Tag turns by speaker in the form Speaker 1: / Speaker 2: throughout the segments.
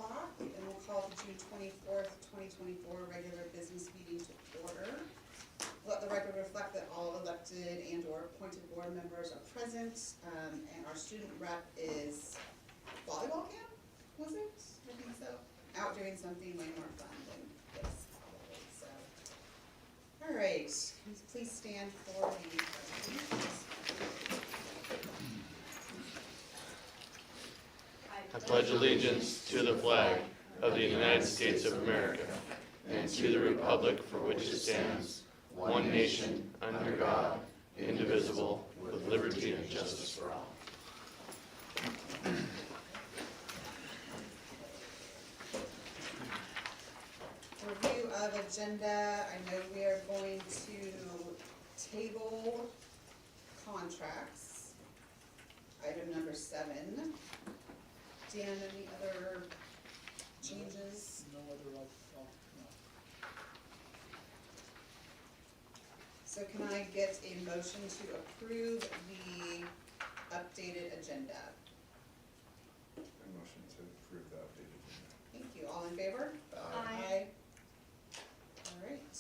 Speaker 1: o'clock, and we'll call the June 24th, 2024 regular business meeting to order. Let the record reflect that all elected and or appointed board members are present, and our student rep is volleyball camp, was it? I think so. Out doing something way more fun than this holiday, so. All right, please stand for the pledge.
Speaker 2: I pledge allegiance to the flag of the United States of America and to the republic for which it stands, one nation, under God, indivisible, with liberty and justice for all.
Speaker 1: Review of agenda. I know we are going to table contracts. Item number 7. Dan, any other changes?
Speaker 3: No other, no.
Speaker 1: So can I get a motion to approve the updated agenda?
Speaker 4: A motion to approve the updated agenda.
Speaker 1: Thank you. All in favor?
Speaker 4: Aye.
Speaker 1: All right.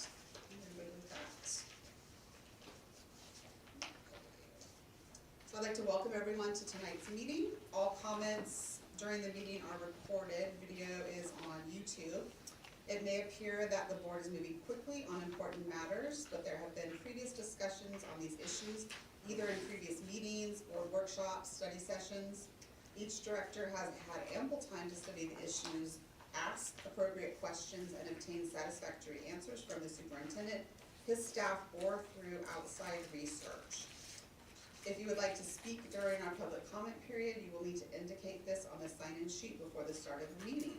Speaker 1: Everybody with that. So I'd like to welcome everyone to tonight's meeting. All comments during the meeting are recorded. Video is on YouTube. It may appear that the board is moving quickly on important matters, but there have been previous discussions on these issues, either in previous meetings or workshops, study sessions. Each director has had ample time to study the issues, ask appropriate questions, and obtain satisfactory answers from the superintendent, his staff, or through outside research. If you would like to speak during our public comment period, you will need to indicate this on the sign-in sheet before the start of the meeting.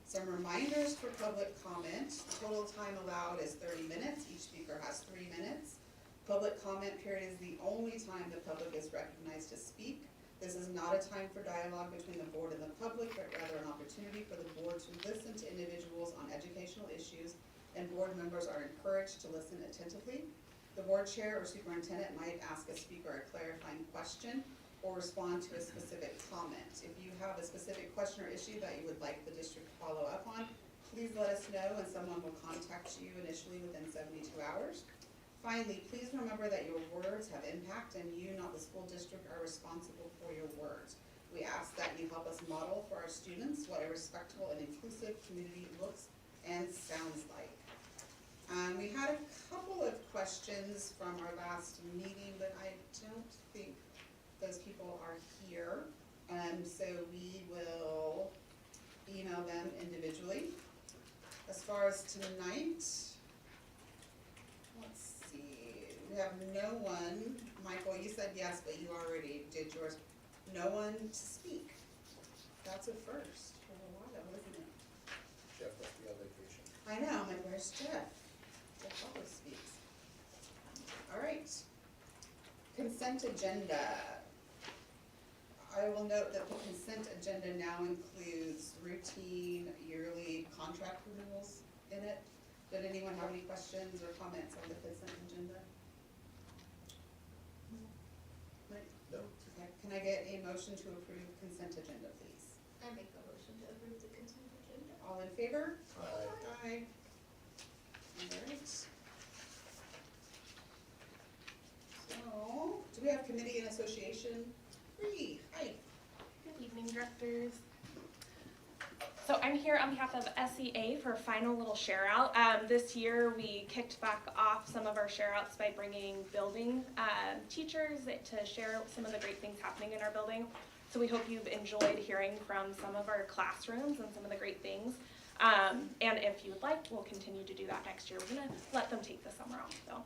Speaker 1: Some reminders for public comment. Total time allowed is 30 minutes. Each speaker has 3 minutes. Public comment period is the only time the public is recognized to speak. This is not a time for dialogue between the board and the public, but rather an opportunity for the board to listen to individuals on educational issues, and board members are encouraged to listen attentively. The board chair or superintendent might ask a speaker a clarifying question or respond to a specific comment. If you have a specific question or issue that you would like the district to follow up on, please let us know and someone will contact you initially within 72 hours. Finally, please remember that your words have impact and you, not the school district, are responsible for your words. We ask that you help us model for our students what a respectful and inclusive community looks and sounds like. We had a couple of questions from our last meeting, but I don't think those people are here, so we will email them individually. As far as tonight, let's see, we have no one. Michael, you said yes, but you already did yours. No one to speak. That's a first for a while, isn't it?
Speaker 3: Jeff must be on vacation.
Speaker 1: I know, I'm like, where's Jeff? Jeff always speaks. All right. Consent agenda. I will note that the consent agenda now includes routine yearly contract renewals in it. Did anyone have any questions or comments on the consent agenda?
Speaker 3: No.
Speaker 1: Okay. Can I get a motion to approve consent agenda, please?
Speaker 5: I make a motion to approve the consent agenda.
Speaker 1: All in favor?
Speaker 3: Aye.
Speaker 1: Aye. All right. So, do we have committee and association? Hi.
Speaker 6: Good evening, directors. So I'm here on behalf of SEA for a final little share out. This year we kicked back off some of our share outs by bringing building teachers to share some of the great things happening in our building. So we hope you've enjoyed hearing from some of our classrooms and some of the great things. And if you would like, we'll continue to do that next year. We're gonna let them take the summer off though.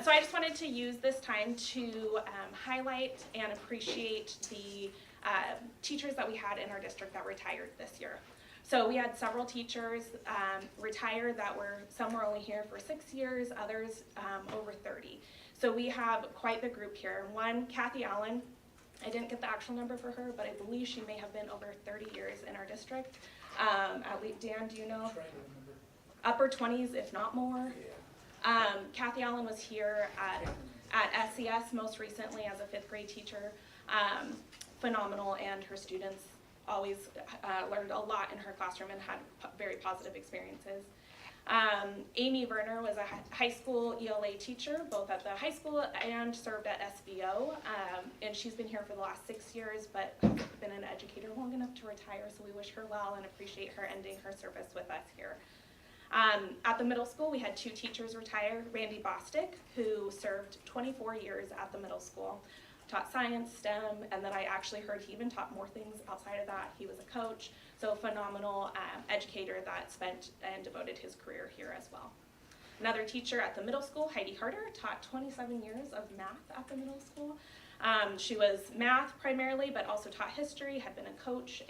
Speaker 6: So I just wanted to use this time to highlight and appreciate the teachers that we had in our district that retired this year. So we had several teachers retire that some were only here for 6 years, others over 30. So we have quite the group here. One, Kathy Allen, I didn't get the actual number for her, but I believe she may have been over 30 years in our district. At least, Dan, do you know?
Speaker 3: Trying to remember.
Speaker 6: Upper 20s, if not more.
Speaker 3: Yeah.
Speaker 6: Kathy Allen was here at SES most recently as a 5th grade teacher. Phenomenal, and her students always learned a lot in her classroom and had very positive experiences. Amy Werner was a high school ELA teacher, both at the high school and served at SVO. And she's been here for the last 6 years, but hasn't been an educator long enough to retire, so we wish her well and appreciate her ending her service with us here. At the middle school, we had 2 teachers retire. Randy Bostick, who served 24 years at the middle school, taught science, STEM, and then I actually heard he even taught more things outside of that. He was a coach, so a phenomenal educator that spent and devoted his career here as well. Another teacher at the middle school, Heidi Harder, taught 27 years of math at the middle school. She was math primarily, but also taught history, had been a coach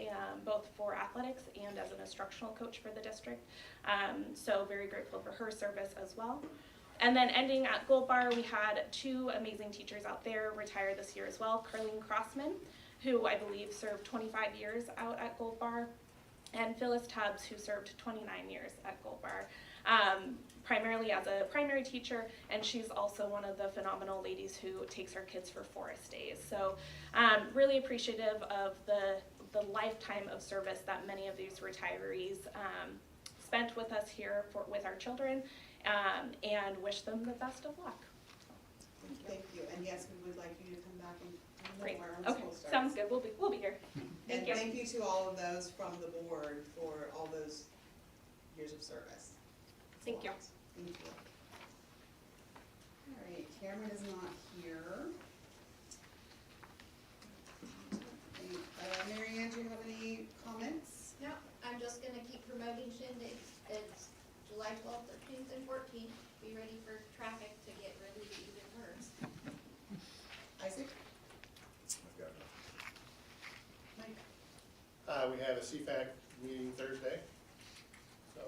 Speaker 6: both for athletics and as an instructional coach for the district. So very grateful for her service as well. And then ending at Gold Bar, we had 2 amazing teachers out there retire this year as well. Carlene Crossman, who I believe served 25 years out at Gold Bar, and Phyllis Tubbs, who served 29 years at Gold Bar, primarily as a primary teacher, and she's also one of the phenomenal ladies who takes her kids for Forest Days. So really appreciative of the lifetime of service that many of these retirees spent with us here with our children, and wish them the best of luck.
Speaker 1: Thank you, and yes, we would like you to come back and
Speaker 6: Great.
Speaker 1: more when
Speaker 6: Okay,
Speaker 1: school starts.
Speaker 6: sounds good. We'll be here.
Speaker 1: And
Speaker 6: Thank you.
Speaker 1: thank you to all of those from the board for all those years of service.
Speaker 6: Thank you.
Speaker 1: Thank you. All right, Cameron is not here. Mary Ann, do you have any comments?
Speaker 5: No, I'm just gonna keep promoting shindigs. It's July 12th, 13th, and 14th. Be ready for traffic to get really even worse.
Speaker 1: Isaac?
Speaker 4: I've got it.
Speaker 1: Mike?
Speaker 7: We have a CFAC meeting Thursday, so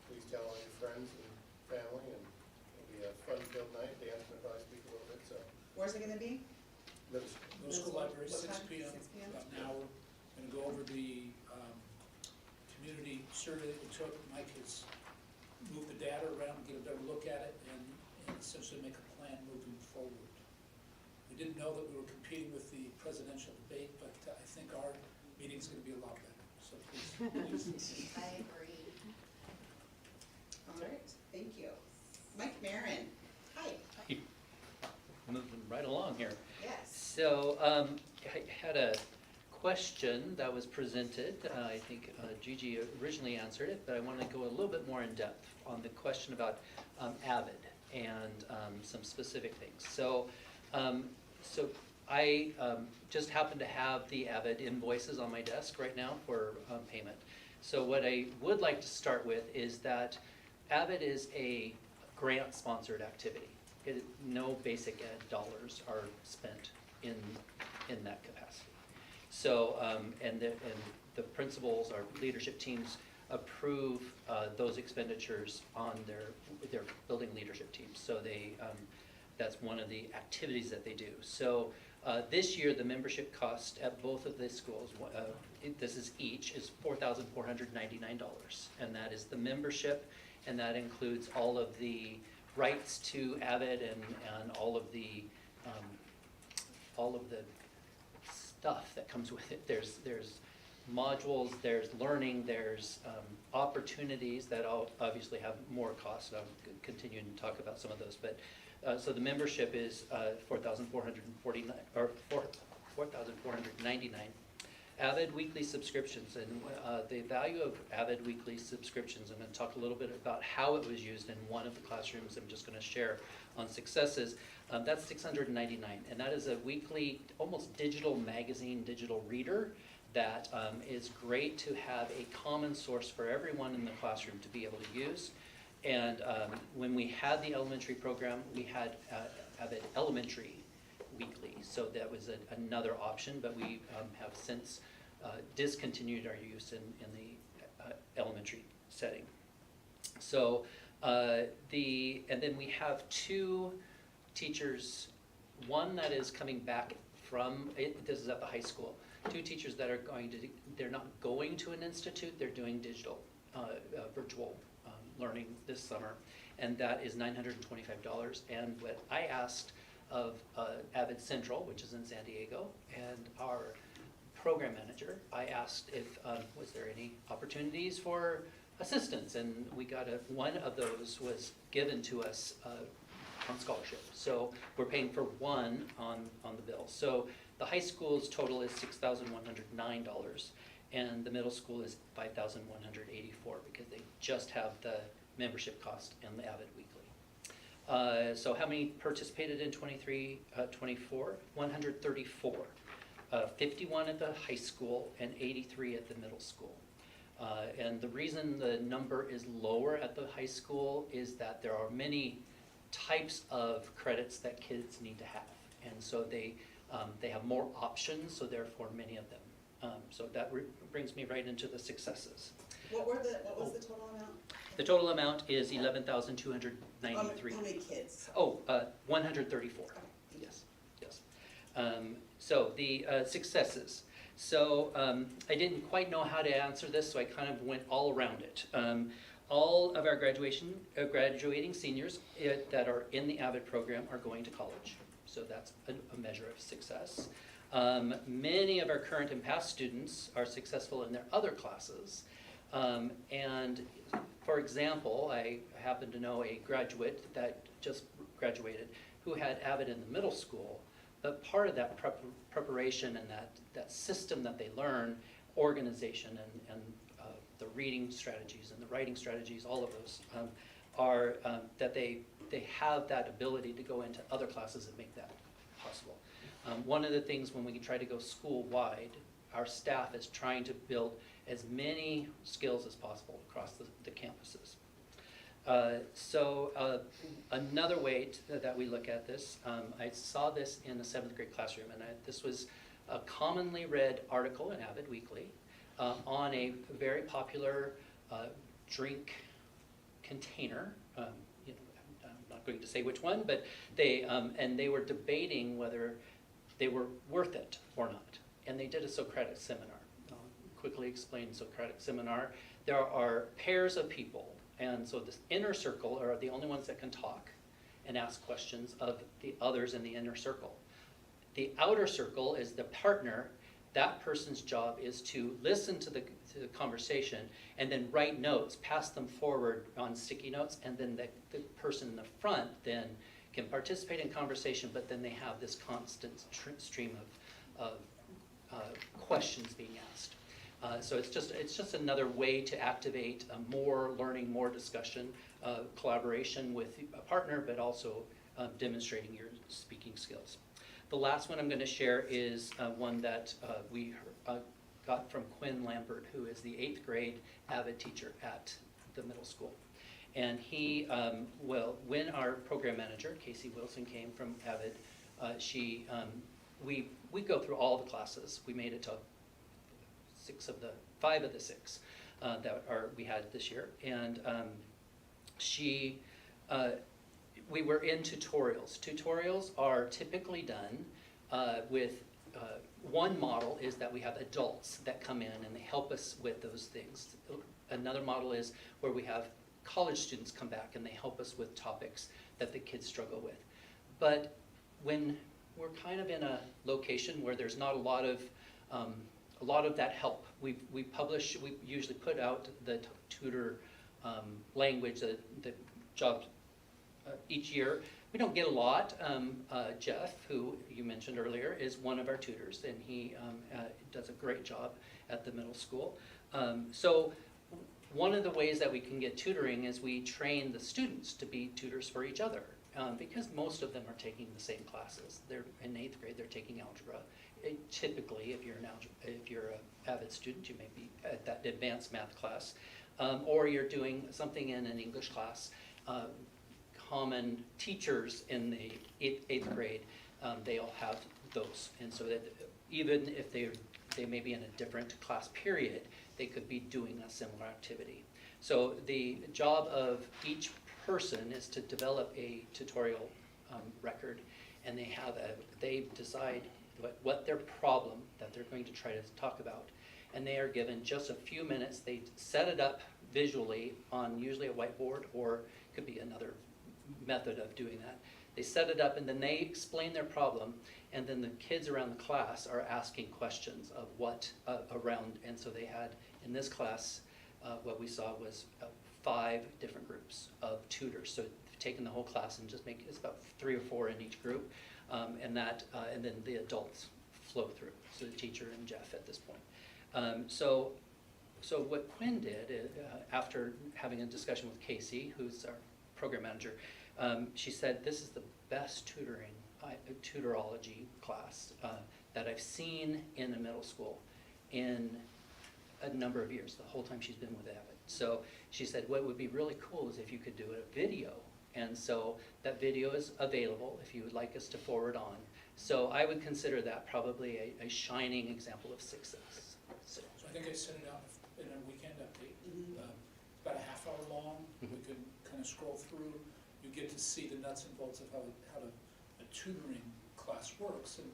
Speaker 7: please tell all your friends and family, and it'll be a fun-filled night. Dan will probably speak a little bit, so.
Speaker 1: Where's it gonna be?
Speaker 7: Middle school.
Speaker 3: Middle school library,
Speaker 1: What
Speaker 3: 6
Speaker 1: time?
Speaker 3: P.M.
Speaker 1: 6 p.m.?
Speaker 3: About an hour. Going to go over the community survey that we took. Mike has moved the data around to get a better look at it and essentially make a plan moving forward. We didn't know that we were competing with the presidential debate, but I think our meeting's going to be a lot better. So please.
Speaker 5: I agree.
Speaker 1: All right, thank you. Mike Marin, hi.
Speaker 8: Moving right along here.
Speaker 1: Yes.
Speaker 8: So I had a question that was presented. I think Gigi originally answered it, but I want to go a little bit more in depth on the question about Avid and some specific things. So I just happen to have the Avid invoices on my desk right now for payment. So what I would like to start with is that Avid is a grant-sponsored activity. No basic ed dollars are spent in that capacity. So, and the principals, our leadership teams approve those expenditures on their building leadership teams. So that's one of the activities that they do. So this year, the membership cost at both of the schools, this is each, is $4,499. And that is the membership, and that includes all of the rights to Avid and all of the stuff that comes with it. There's modules, there's learning, there's opportunities that all obviously have more cost. I'll continue to talk about some of those, but so the membership is $4,449 or $4,499. Avid weekly subscriptions, and the value of Avid weekly subscriptions, I'm going to talk a little bit about how it was used in one of the classrooms. I'm just going to share on successes. That's $699, and that is a weekly, almost digital magazine, digital reader that is great to have a common source for everyone in the classroom to be able to use. And when we had the elementary program, we had Avid Elementary weekly, so that was another option, but we have since discontinued our use in the elementary setting. So and then we have 2 teachers, one that is coming back from, this is at the high school, 2 teachers that are they're not going to an institute, they're doing digital, virtual learning this summer, and that is $925. And what I asked of Avid Central, which is in San Diego, and our program manager, I asked if, was there any opportunities for assistance, and we got one of those was given to us on scholarship. So we're paying for one on the bill. So the high school's total is $6,109, and the middle school is $5,184 because they just have the membership cost and the Avid Weekly. So how many participated in 24? 134. 51 at the high school and 83 at the middle school. And the reason the number is lower at the high school is that there are many types of credits that kids need to have. And so they have more options, so therefore many of them. So that brings me right into the successes.
Speaker 1: What was the total amount?
Speaker 8: The total amount is $11,293.
Speaker 1: How many kids?
Speaker 8: 134. Yes, yes. So the successes. So I didn't quite know how to answer this, so I kind of went all around it. All of our graduating seniors that are in the AVID program are going to college, so that's a measure of success. Many of our current and past students are successful in their other classes. And for example, I happen to know a graduate that just graduated who had AVID in the middle school, but part of that preparation and that system that they learn, organization and the reading strategies and the writing strategies, all of those are that they have that ability to go into other classes and make that possible. One of the things when we try to go school-wide, our staff is trying to build as many skills as possible across the campuses. Another way that we look at this, I saw this in a 7th grade classroom, and this was a commonly read article in AVID Weekly on a very popular drink container. I'm not going to say which one, but they were debating whether they were worth it or not. And they did a Socratic seminar. I'll quickly explain Socratic seminar. There are pairs of people, and so this inner circle are the only ones that can talk and ask questions of the others in the inner circle. The outer circle is the partner. That person's job is to listen to the conversation and then write notes, pass them forward on sticky notes, and then the person in the front then can participate in conversation, but then they have this constant stream of questions being asked. So it's just another way to activate more learning, more discussion, collaboration with a partner, but also demonstrating your speaking skills. The last one I'm going to share is one that we got from Quinn Lambert, who is the 8th grade AVID teacher at the middle school. And he, when our program manager, Casey Wilson, came from AVID, we go through all the classes. We made it to 5 of the 6 that we had this year. And we were in tutorials. Tutorials are typically done with one model is that we have adults that come in and they help us with those things. Another model is where we have college students come back and they help us with topics that the kids struggle with. But when we're kind of in a location where there's not a lot of that help, we usually put out the tutor language, the job each year. We don't get a lot. Jeff, who you mentioned earlier, is one of our tutors, and he does a great job at the middle school. So one of the ways that we can get tutoring is we train the students to be tutors for each other, because most of them are taking the same classes. They're in 8th grade, they're taking algebra. Typically, if you're an AVID student, you may be at that advanced math class, or you're doing something in an English class. Common teachers in the 8th grade, they all have those, and so that even if they may be in a different class period, they could be doing a similar activity. So the job of each person is to develop a tutorial record, and they decide what their problem that they're going to try to talk about, and they are given just a few minutes. They set it up visually on usually a whiteboard, or could be another method of doing that. They set it up and then they explain their problem, And then the kids around the class are asking questions of what around, and so they had, in this class, what we saw was 5 different groups of tutors. So taking the whole class and just it's about 3 or 4 in each group, and then the adults flow through, so the teacher and Jeff at this point. So what Quinn did, after having a discussion with Casey, who's our program manager, she said, this is the best tutorology class that I've seen in a middle school in a number of years, the whole time she's been with Abbott. So she said, what would be really cool is if you could do a video. And so that video is available if you would like us to forward on. So I would consider that probably a shining example of success. So,
Speaker 3: So I think I sent it out in a weekend update. About a half hour long. We can kind of scroll through. You get to see the nuts and bolts of how a tutoring class works. And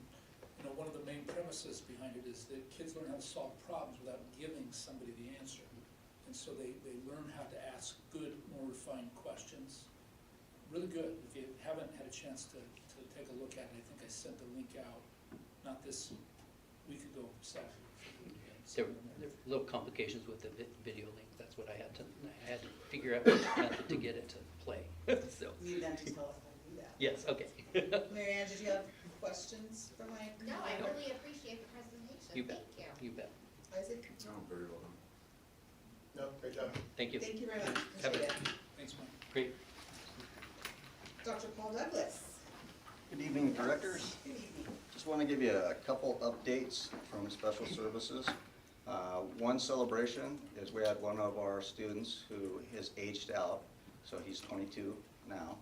Speaker 3: one of the main premises behind it is that kids learn how to solve problems without giving somebody the answer. And so they learn how to ask good, more refined questions. Really good. If you haven't had a chance to take a look at it, I think I sent the link out, not this week ago, Saturday.
Speaker 8: there were little complications with the video link. That's what I had to figure out which method to get it to play. So,
Speaker 1: You then to tell us how to do that.
Speaker 8: yes, okay.
Speaker 1: Mary Ann, did you have questions for Mike?
Speaker 5: No, I really appreciate the presentation.
Speaker 8: You bet.
Speaker 5: Thank you.
Speaker 8: You bet.
Speaker 1: Isaac?
Speaker 4: No, very well done.
Speaker 7: No, great job.
Speaker 8: Thank you.
Speaker 1: Thank you very much.
Speaker 8: Have a-
Speaker 1: Appreciate it.
Speaker 3: Thanks, Mike.
Speaker 8: Great.
Speaker 1: Dr. Paul Douglas.
Speaker 9: Good evening, directors.
Speaker 1: Good evening.
Speaker 9: Just want to give you a couple updates from Special Services. One celebration is we had one of our students who has aged out, so he's 22 now,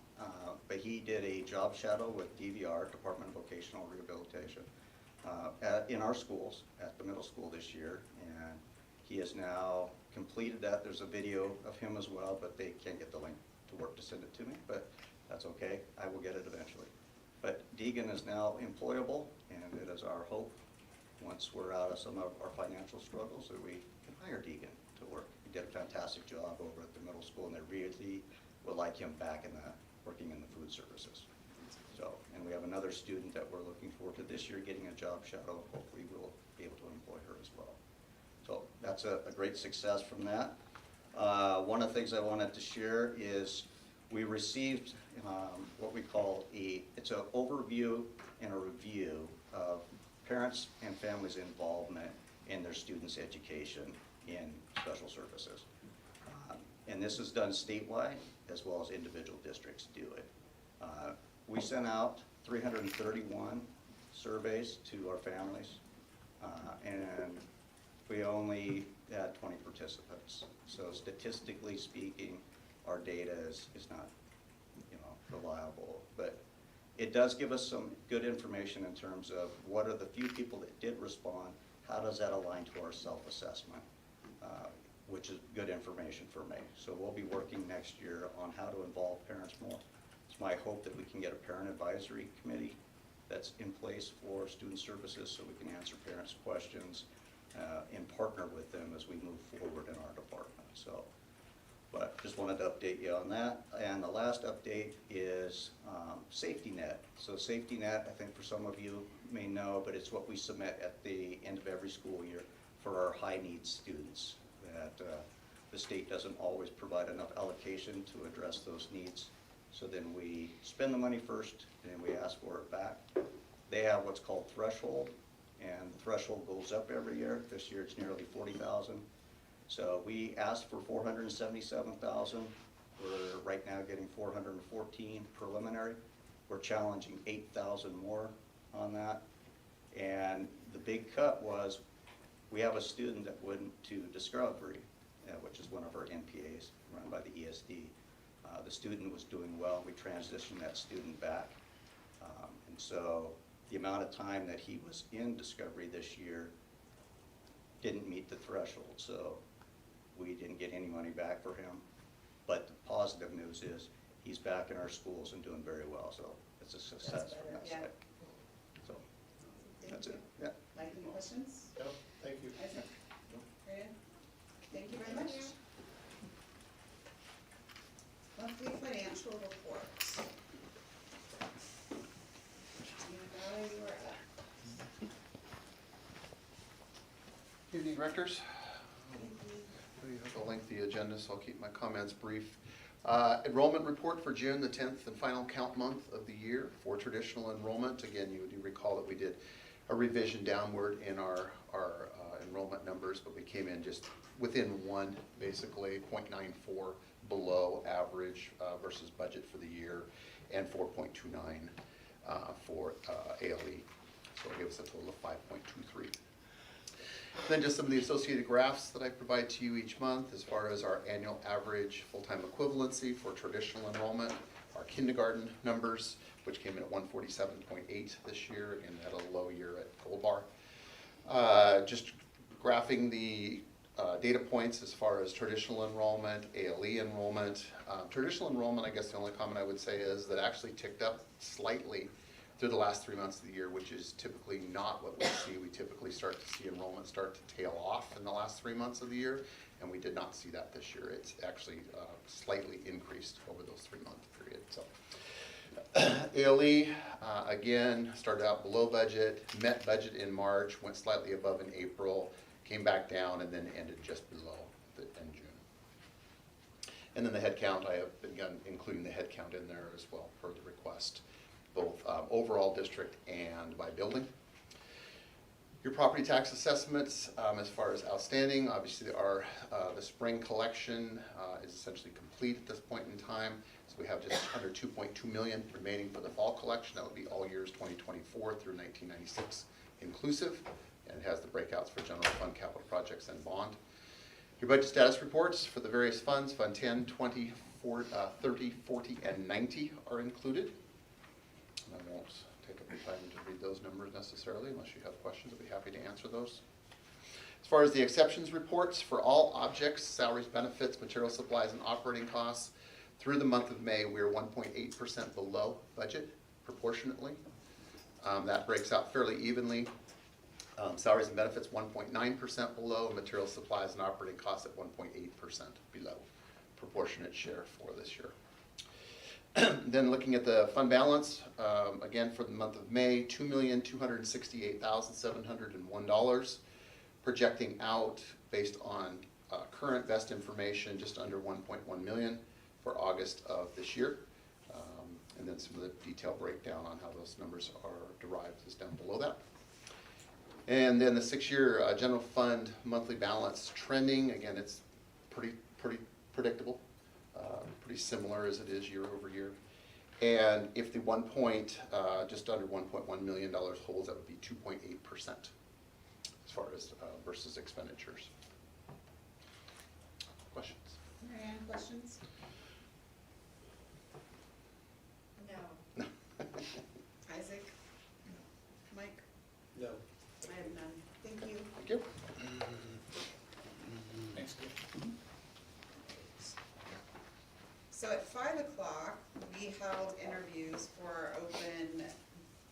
Speaker 9: but he did a job shadow with DVR, Department of Vocational Rehabilitation, in our schools, at the middle school this year, and he has now completed that. There's a video of him as well, but they can't get the link to work to send it to me, but that's okay. I will get it eventually. But Deegan is now employable, and it is our hope, once we're out of some of our financial struggles, that we can hire Deegan to work. He did a fantastic job over at the middle school, and they really would like him back working in the food services. So, and we have another student that we're looking forward to this year getting a job shadow. Hopefully we'll be able to employ her as well. So that's a great success from that. One of the things I wanted to share is we received what we call it's an overview and a review of parents and families' involvement in their students' education in special services. And this is done statewide as well as individual districts do it. We sent out 331 surveys to our families, and we only had 20 participants. So statistically speaking, our data is not, reliable. But it does give us some good information in terms of what are the few people that did respond, how does that align to our self-assessment, which is good information for me. So we'll be working next year on how to involve parents more. It's my hope that we can get a parent advisory committee that's in place for student services so we can answer parents' questions and partner with them as we move forward in our department. So, but just wanted to update you on that. And the last update is Safety Net. So Safety Net, I think for some of you may know, but it's what we submit at the end of every school year for our high needs students, that the state doesn't always provide enough allocation to address those needs. So then we spend the money first, and then we ask for it back. They have what's called threshold, and the threshold goes up every year. This year it's nearly 40,000. So we asked for 477,000. We're right now getting 414 preliminary. We're challenging 8,000 more on that. And the big cut was, we have a student that went to Discovery, which is one of our NPAs run by the ESD. The student was doing well. We transitioned that student back. And so the amount of time that he was in Discovery this year didn't meet the threshold. So we didn't get any money back for him. But the positive news is he's back in our schools and doing very well. So it's a success from that side. So that's it. Yeah.
Speaker 1: Mike, any questions?
Speaker 7: No, thank you.
Speaker 1: Isaac? Maria? Thank you very much.
Speaker 5: Thank you.
Speaker 1: Monthly financial report. Gina Valley, you are up.
Speaker 10: Evening, directors. We have a lengthy agenda, so I'll keep my comments brief. Enrollment report for June, the 10th and final count month of the year for traditional enrollment. Again, you do recall that we did a revision downward in our enrollment numbers, but we came in just within one, basically 0.94 below average versus budget for the year, and 4.29 for ALE. So it gives us a total of 5.23. Then just some of the associated graphs that I provide to you each month as far as our annual average full-time equivalency for traditional enrollment, our kindergarten numbers, which came in at 147.8 this year, and had a low year at Gold Bar. Just graphing the data points as far as traditional enrollment, ALE enrollment. Traditional enrollment, I guess the only comment I would say is that actually ticked up slightly through the last 3 months of the year, which is typically not what we see. We typically start to see enrollment start to tail off in the last 3 months of the year, and we did not see that this year. It's actually slightly increased over those 3 month period. So ALE, again, started out below budget, met budget in March, went slightly above in April, came back down, and then ended just below in June. And then the head count, I have begun including the head count in there as well per the request, both overall district and by building. Your property tax assessments, as far as outstanding, obviously the spring collection is essentially complete at this point in time. So we have just under 2.2 million remaining for the fall collection. That would be all years 2024 through 1996 inclusive, and it has the breakouts for general fund, capital projects, and bond. Your budget status reports for the various funds, Fund 10, 20, 30, 40, and 90 are included. I won't take up your time to read those numbers necessarily. Unless you have questions, I'll be happy to answer those. As far as the exceptions reports, for all objects, salaries, benefits, material supplies, and operating costs, through the month of May, we are 1.8% below budget proportionately. That breaks out fairly evenly. Salaries and benefits 1.9% below, material supplies and operating costs at 1.8% below proportionate share for this year. Then looking at the fund balance, again for the month of May, $2,268,701. Projecting out based on current best information, just under 1.1 million for August of this year. And then some of the detailed breakdown on how those numbers are derived is down below that. And then the 6-year general fund monthly balance trending, again, it's pretty predictable. Pretty similar as it is year over year. And if the just under $1.1 million holds, that would be 2.8% as far as versus expenditures. Questions?
Speaker 1: Marianne, questions?
Speaker 5: No.
Speaker 1: Isaac? Mike?
Speaker 7: No.
Speaker 1: I have none. Thank you.
Speaker 10: Thank you.
Speaker 3: Thanks, Dave.
Speaker 1: So at 5 o'clock, we held interviews for our open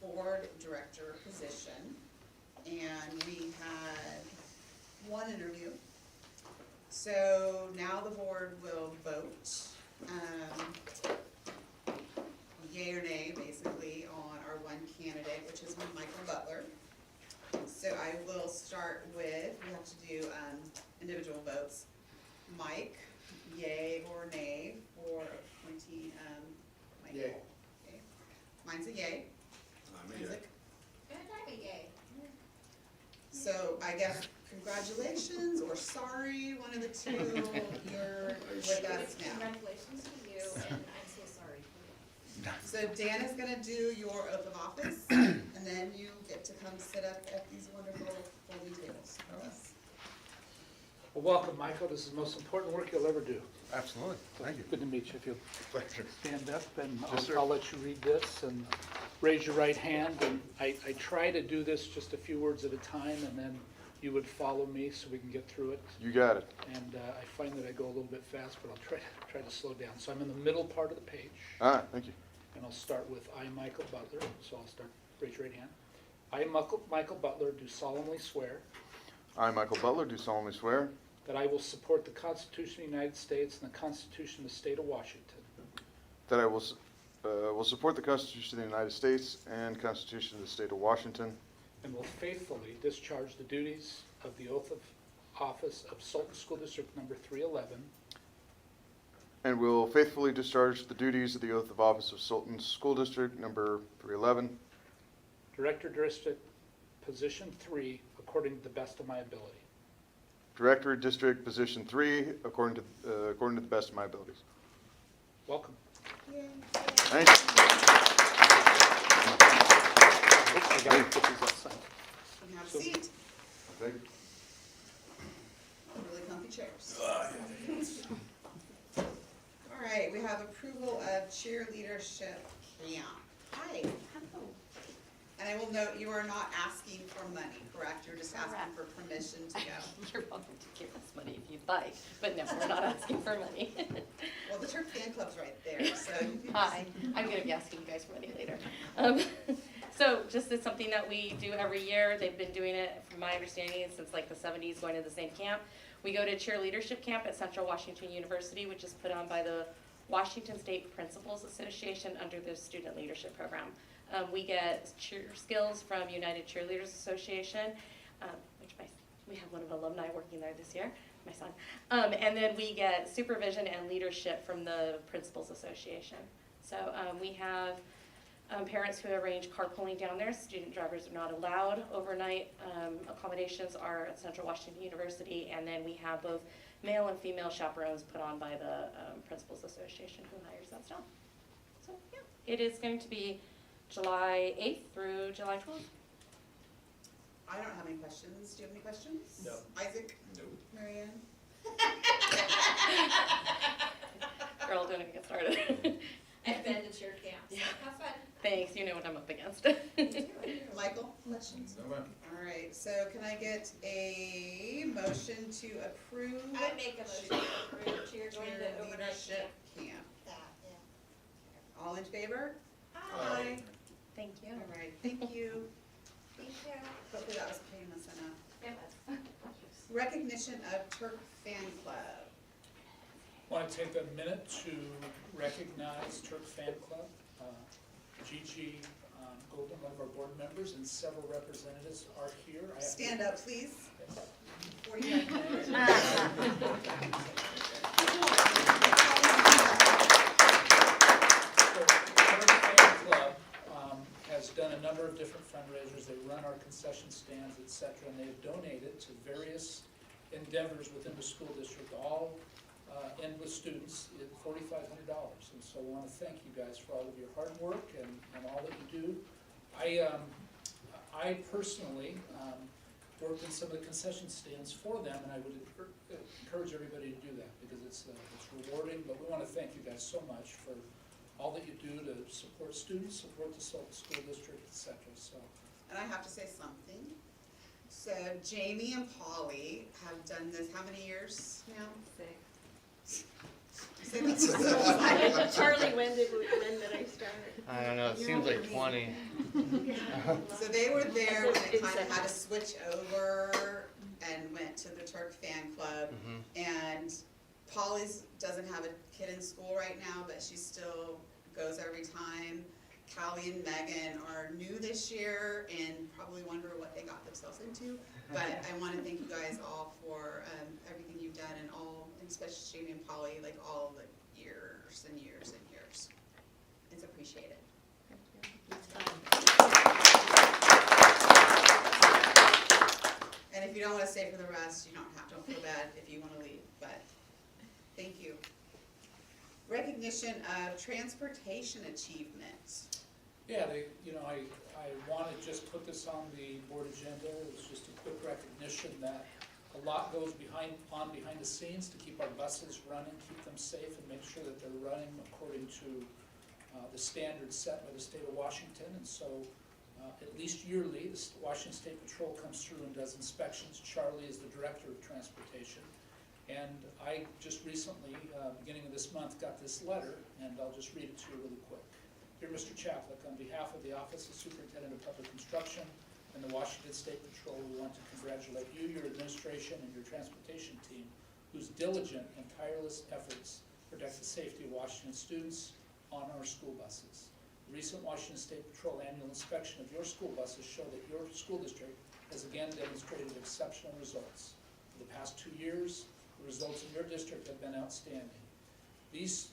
Speaker 1: board director position. And we had one interview. So now the board will vote, yay or nay, basically, on our one candidate, which is Michael Butler. So I will start with, we have to do individual votes. Mike, yay or nay for appointing Michael?
Speaker 7: Yay.
Speaker 1: Okay. Mine's a yay. Isaac?
Speaker 5: Gonna type a yay.
Speaker 1: So I guess congratulations or sorry, one of the two, you're with us now.
Speaker 5: Congratulations to you, and I'm so sorry.
Speaker 1: So Dan is gonna do your oath of office, and then you get to come sit up at these wonderful folding tables with us.
Speaker 3: Well, welcome, Michael. This is the most important work you'll ever do.
Speaker 4: Absolutely, thank you.
Speaker 3: Good to meet you. If you'll
Speaker 4: Pleasure.
Speaker 3: stand up, and
Speaker 4: Yes, sir.
Speaker 3: I'll let you read this, and raise your right hand. And I try to do this just a few words at a time, and then you would follow me so we can get through it.
Speaker 4: You got it.
Speaker 3: And I find that I go a little bit fast, but I'll try to slow down. So I'm in the middle part of the page,
Speaker 4: All right, thank you.
Speaker 3: and I'll start with I, Michael Butler. So I'll start, raise your right hand. I, Michael Butler, do solemnly swear
Speaker 4: I, Michael Butler, do solemnly swear
Speaker 3: that I will support the Constitution of the United States and the Constitution of the State of Washington,
Speaker 4: that I will support the Constitution of the United States and Constitution of the State of Washington,
Speaker 3: and will faithfully discharge the duties of the oath of office of Sultan School District Number 311,
Speaker 11: and will faithfully discharge the duties of the oath of office of Sultan School District Number 311,
Speaker 3: Director District Position 3, according to the best of my ability.
Speaker 11: Director, District, Position 3, according to the best of my abilities.
Speaker 3: Welcome.
Speaker 11: Thank you.
Speaker 3: I gotta put these outside.
Speaker 1: You can have a seat.
Speaker 11: Thank
Speaker 1: Really comfy chairs. All right, we have approval of cheerleadership camp. Hi.
Speaker 12: Hello.
Speaker 1: And I will note, you are not asking for money, correct? You're just asking for permission to go.
Speaker 12: You're welcome to give us money if you'd like, but no, we're not asking for money.
Speaker 1: Well, the Turk Fan Club's right there, so. you can
Speaker 12: Hi, I'm gonna be asking you guys for money later. So just it's something that we do every year. They've been doing it, from my understanding, since like the 70s, going to the same camp. We go to cheerleadership camp at Central Washington University, which is put on by the Washington State Principals Association under the Student Leadership Program. We get cheer skills from United Cheerleaders Association, which we have one of the alumni working there this year, my son. And then we get supervision and leadership from the Principals Association. So we have parents who arrange carpooling down there. Student drivers are not allowed. Overnight accommodations are at Central Washington University, and then we have both male and female chaperones put on by the Principals Association who hires that staff. So yeah, it is going to be July 8th through July 12th.
Speaker 1: I don't have any questions. Do you have any questions?
Speaker 7: No.
Speaker 1: Isaac?
Speaker 4: No.
Speaker 1: Marianne?
Speaker 12: Girl, don't even get started.
Speaker 5: I've been to cheer camps.
Speaker 12: Yeah.
Speaker 5: Have fun.
Speaker 12: Thanks, you know what I'm up against.
Speaker 1: Michael, questions?
Speaker 4: No, ma'am.
Speaker 1: All right, so can I get a motion to approve?
Speaker 5: I make a motion to approve cheer going to overnight
Speaker 1: Leadership
Speaker 5: camp.
Speaker 1: camp?
Speaker 5: That, yeah.
Speaker 1: All in favor?
Speaker 5: Aye.
Speaker 12: Thank you.
Speaker 1: All right, thank you.
Speaker 5: Thank you.
Speaker 1: Hopefully that was painless enough.
Speaker 5: It was.
Speaker 1: Recognition of Turk Fan Club.
Speaker 3: Want to take a minute to recognize Turk Fan Club. Gigi Golden, one of our board members, and several representatives are here. I have to-
Speaker 1: Stand up, please.
Speaker 3: Yes.
Speaker 1: 45 minutes.
Speaker 3: So, Turk Fan Club has done a number of different fundraisers. They run our concession stands, et cetera, and they have donated to various endeavors within the school district, all end with students at $4,500. And so I want to thank you guys for all of your hard work and all that you do. I personally worked in some of the concession stands for them, and I would encourage everybody to do that because it's rewarding. But we want to thank you guys so much for all that you do to support students, support the Sultan School District, et cetera. So
Speaker 1: And I have to say something. So Jamie and Polly have done this, how many years now?
Speaker 12: 6.
Speaker 1: Say that's just so exciting.
Speaker 13: Charlie, when did I start?
Speaker 2: I don't know, it seems like 20.
Speaker 1: So they were there when it kind of had to switch over and went to the Turk Fan Club. And Polly's doesn't have a kid in school right now, but she still goes every time. Callie and Megan are new this year and probably wonder what they got themselves into. But I want to thank you guys all for everything you've done and all, and especially Jamie and Polly, like all the years and years and years. It's appreciated. And if you don't want to stay for the rest, you don't have to. Don't feel bad if you want to leave, but thank you. Recognition of transportation achievement.
Speaker 3: yeah, I want to just put this on the board agenda. It's just a quick recognition that a lot goes behind the scenes to keep our buses running, keep them safe, and make sure that they're running according to the standards set by the state of Washington. And so at least yearly, the Washington State Patrol comes through and does inspections. Charlie is the director of transportation. And I just recently, beginning of this month, got this letter, and I'll just read it to you really quick. Dear Mr. Chaplick, on behalf of the Office of Superintendent of Public Instruction and the Washington State Patrol, we want to congratulate you, your administration, and your transportation team, whose diligent and tireless efforts protect the safety of Washington students on our school buses. Recent Washington State Patrol annual inspection of your school buses show that your school district has again demonstrated exceptional results. For the past 2 years, the results in your district have been outstanding. These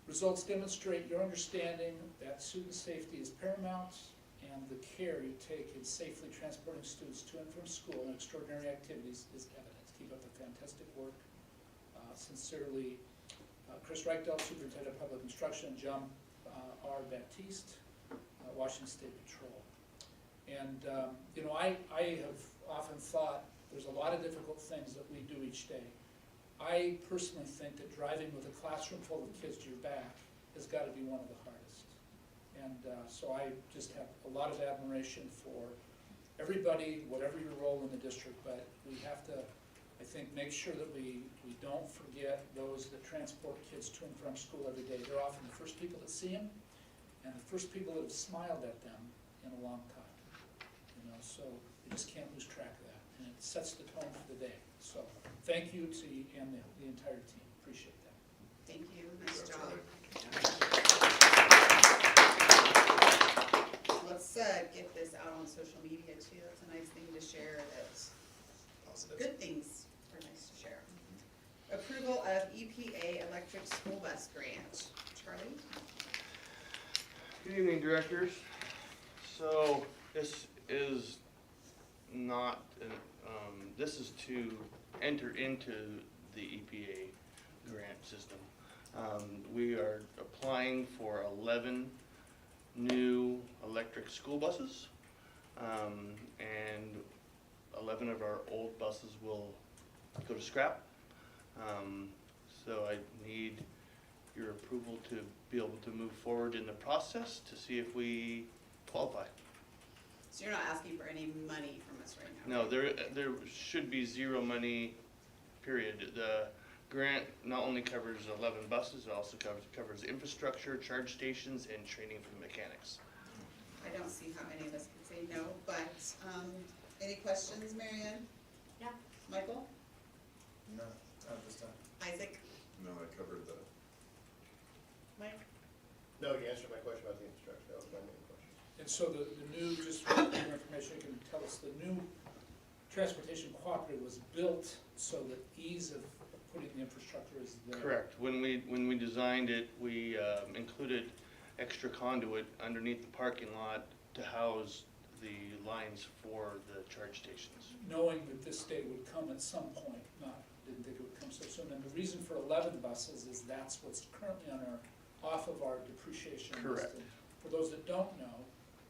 Speaker 3: results demonstrate your understanding that student safety is paramount and the care you take in safely transporting students to and from school and extraordinary activities is evident. Keep up the fantastic work. Sincerely, Chris Reichdahl, Superintendent of Public Instruction, John R. Baptiste, Washington State Patrol. And, you know, I have often thought there's a lot of difficult things that we do each day. I personally think that driving with a classroom full of kids to your back has got to be one of the hardest. And so I just have a lot of admiration for everybody, whatever your role in the district, but we have to, I think, make sure that we don't forget those that transport kids to and from school every day. They're often the first people that see them and the first people that have smiled at them in a long time. You know, so you just can't lose track of that, and it sets the tone for the day. So thank you to you and the entire team. Appreciate that.
Speaker 1: Thank you, nice job. Let's get this out on social media too. That's a nice thing to share. That's
Speaker 4: Positive.
Speaker 1: good things are nice to share. Approval of EPA electric school bus grant. Charlie?
Speaker 2: Good evening, directors. So this is not, this is to enter into the EPA grant system. We are applying for 11 new electric school buses, and 11 of our old buses will go to scrap. So I need your approval to be able to move forward in the process to see if we qualify.
Speaker 1: So you're not asking for any money from us right now?
Speaker 2: No, there should be zero money, period. The grant not only covers 11 buses, it also covers infrastructure, charge stations, and training for the mechanics.
Speaker 1: I don't see how any of us could say no, but any questions, Marianne?
Speaker 5: Yeah.
Speaker 1: Michael?
Speaker 4: No, not this time.
Speaker 1: Isaac?
Speaker 4: No, I covered the,
Speaker 1: Mike?
Speaker 7: No, you answered my question about the infrastructure, that was my main question.
Speaker 3: And so the new, just for your information, you can tell us, the new transportation cooperative was built so that ease of putting the infrastructure is there.
Speaker 2: Correct. When we designed it, we included extra conduit underneath the parking lot to house the lines for the charge stations.
Speaker 3: Knowing that this day would come at some point, didn't think it would come so soon. And the reason for 11 buses is that's what's currently off of our depreciation list.
Speaker 2: Correct.
Speaker 3: And for those that don't know,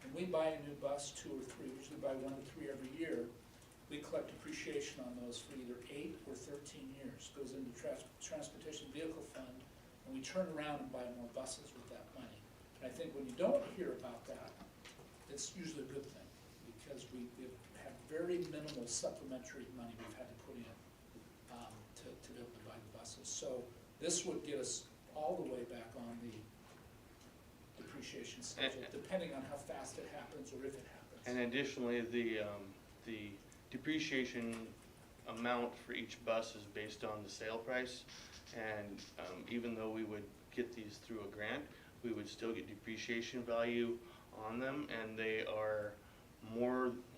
Speaker 3: when we buy a new bus, 2 or 3, we usually buy 1 to 3 every year, we collect depreciation on those for either 8 or 13 years. Goes into transportation vehicle fund, and we turn around and buy more buses with that money. And I think when you don't hear about that, it's usually a good thing, because we've had very minimal supplementary money we've had to put in to be able to buy the buses. So this would get us all the way back on the depreciation schedule, depending on how fast it happens or if it happens.
Speaker 2: And additionally, the depreciation amount for each bus is based on the sale price. And even though we would get these through a grant, we would still get depreciation value on them, and they are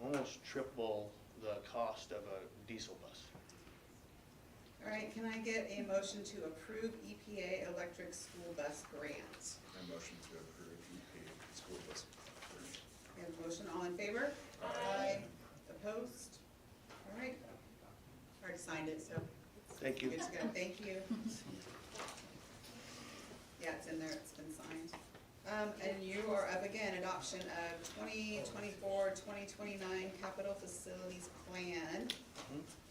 Speaker 2: almost triple the cost of a diesel bus.
Speaker 1: All right, can I get a motion to approve EPA electric school bus grant?
Speaker 4: I motion to approve EPA school bus grant.
Speaker 1: We have a motion, all in favor? Aye. Opposed? All right. Already signed it, so
Speaker 2: Thank you.
Speaker 1: good to go, thank you. Yeah, it's in there, it's been signed. And you are up again, adoption of 2024-2029 capital facilities plan.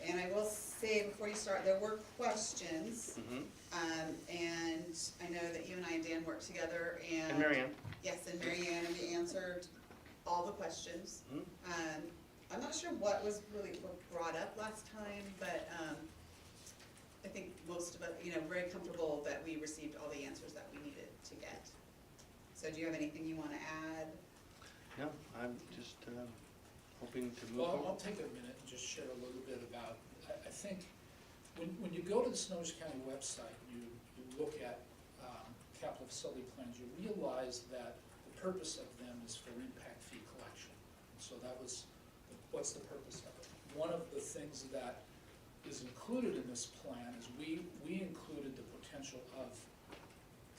Speaker 1: And I will say before you start, there were questions. And I know that you and I and Dan worked together and.
Speaker 2: And Marianne?
Speaker 1: Yes, and Marianne, and we answered all the questions. I'm not sure what was really brought up last time, but I think most of it, very comfortable that we received all the answers that we needed to get. So do you have anything you want to add?
Speaker 2: No, I'm just hoping to move
Speaker 3: Well,
Speaker 2: forward.
Speaker 3: I'll take a minute and just share a little bit about, I think, when you go to the Snohomish County website, you look at capital facility plans, you realize that the purpose of them is for impact fee collection. So that was, what's the purpose of it? One of the things that is included in this plan is we included the potential of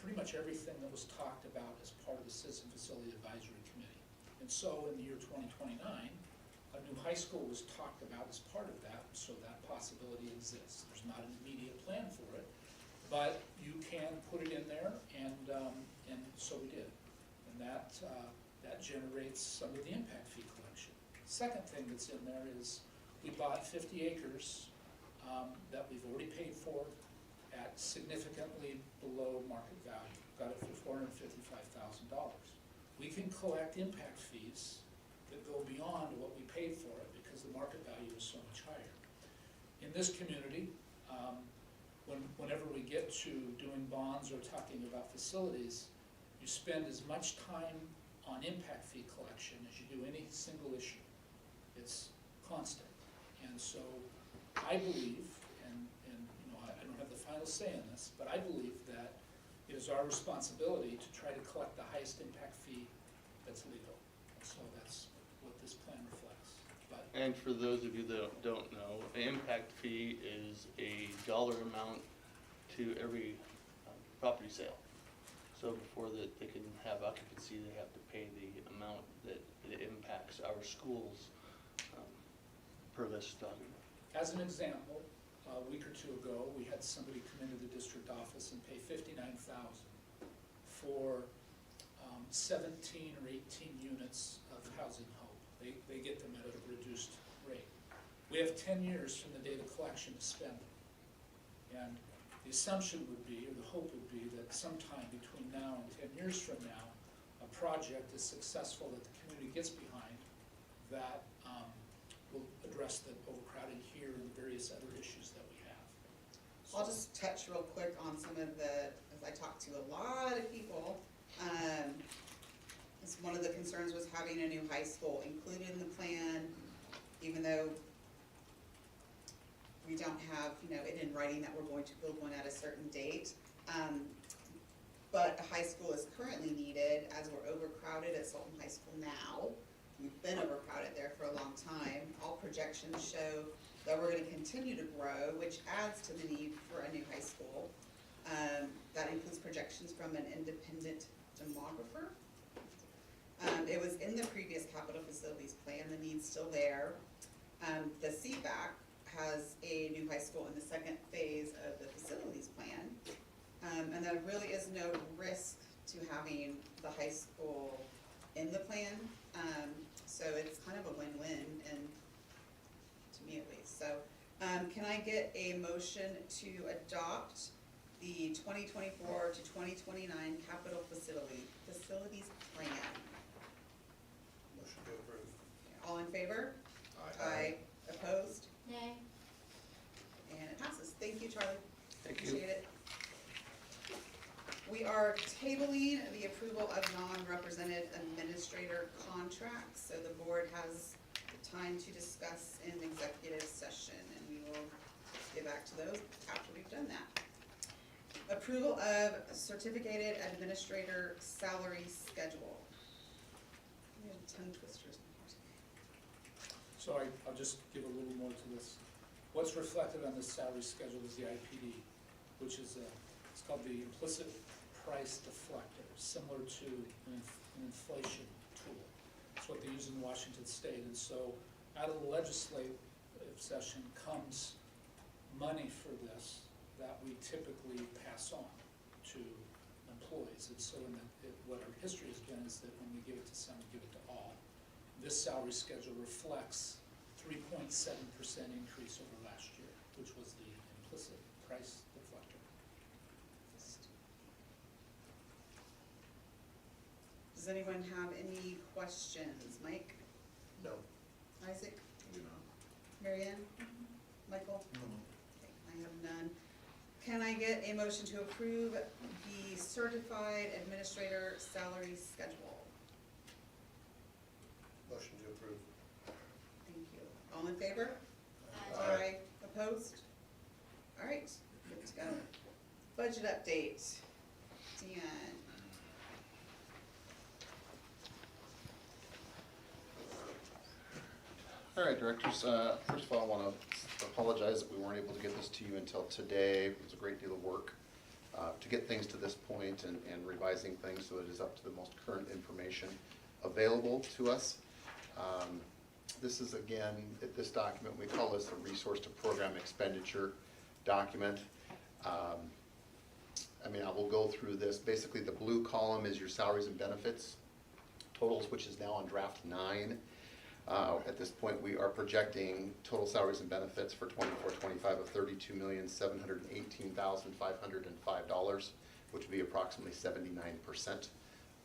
Speaker 3: pretty much everything that was talked about as part of the Citizen Facility Advisory Committee. And so in the year 2029, a new high school was talked about as part of that, so that possibility exists. There's not an immediate plan for it, but you can put it in there, and so we did. And that generates some of the impact fee collection. Second thing that's in there is we bought 50 acres that we've already paid for at significantly below market value. Got it for $455,000. We can collect impact fees that go beyond what we paid for it because the market value is so much higher. In this community, whenever we get to doing bonds or talking about facilities, you spend as much time on impact fee collection as you do any single issue. It's constant. And so I believe, and you know, I don't have the final say in this, but I believe that it is our responsibility to try to collect the highest impact fee that's legal. So that's what this plan reflects. But
Speaker 2: And for those of you that don't know, an impact fee is a dollar amount to every property sale. So before that they can have occupancy, they have to pay the amount that it impacts our schools per this document.
Speaker 3: as an example, a week or two ago, we had somebody come into the district office and pay $59,000 for 17 or 18 units of Housing Hope. They get them at a reduced rate. We have 10 years from the date of collection to spend them. And the assumption would be, or the hope would be, that sometime between now and 10 years from now, a project is successful that the community gets behind that will address the overcrowding here and the various other issues that we have.
Speaker 1: I'll just touch real quick on some of the, as I talked to a lot of people, one of the concerns was having a new high school included in the plan, even though we don't have, you know, it in writing that we're going to build one at a certain date. But a high school is currently needed as we're overcrowded at Sultan High School now. We've been overcrowded there for a long time. All projections show that we're gonna continue to grow, which adds to the need for a new high school. That includes projections from an independent demographer. It was in the previous capital facilities plan, the need's still there. The CFAC has a new high school in the second phase of the facilities plan. And there really is no risk to having the high school in the plan. So it's kind of a win-win, and to me at least. So can I get a motion to adopt the 2024 to 2029 capital facilities plan?
Speaker 7: Motion to approve.
Speaker 1: All in favor?
Speaker 7: Aye.
Speaker 1: Opposed?
Speaker 5: Nay.
Speaker 1: And it passes. Thank you, Charlie.
Speaker 2: Thank you.
Speaker 1: Appreciate it. We are tabling the approval of non-represented administrator contracts, so the board has time to discuss in executive session, and we will get back to those after we've done that. Approval of certificated administrator salary schedule. We have tongue twisters.
Speaker 3: So I'll just give a little more to this. What's reflected on this salary schedule is the IPD, which is it's called the implicit price deflector, similar to an inflation tool. It's what they use in Washington State. And so out of the legislative session comes money for this that we typically pass on to employees. And so what our history has been is that when we give it to some, we give it to all. This salary schedule reflects 3.7% increase over last year, which was the implicit price deflector.
Speaker 1: Does anyone have any questions? Mike?
Speaker 7: No.
Speaker 1: Isaac?
Speaker 4: Do not.
Speaker 1: Mary Ann? Michael? Okay, I have none. Can I get a motion to approve the certified administrator salary schedule?
Speaker 7: Motion to approve.
Speaker 1: Thank you. All in favor?
Speaker 7: Aye.
Speaker 1: Opposed? All right, good to go. Budget update. Dan?
Speaker 10: Directors, first of all, I want to apologize that we weren't able to get this to you until today. It was a great deal of work to get things to this point and revising things so it is up to the most current information available to us. This is, again, this document, we call this a resource to program expenditure document. I mean, I will go through this. Basically, the blue column is your salaries and benefits totals, which is now on draft 9. At this point, we are projecting total salaries and benefits for 24-25 of $32,718,505, which would be approximately 79%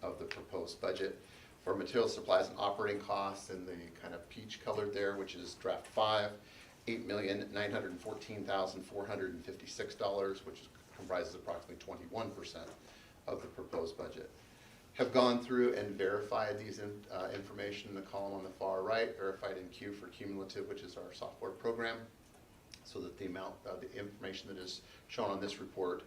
Speaker 10: of the proposed budget. For material supplies and operating costs in the kind of peach colored there, which is draft 5, $8,914,456, which comprises approximately 21% of the proposed budget. Have gone through and verified these information in the column on the far right, verified in Q for cumulative, which is our software program, so that the amount of the information that is shown on this report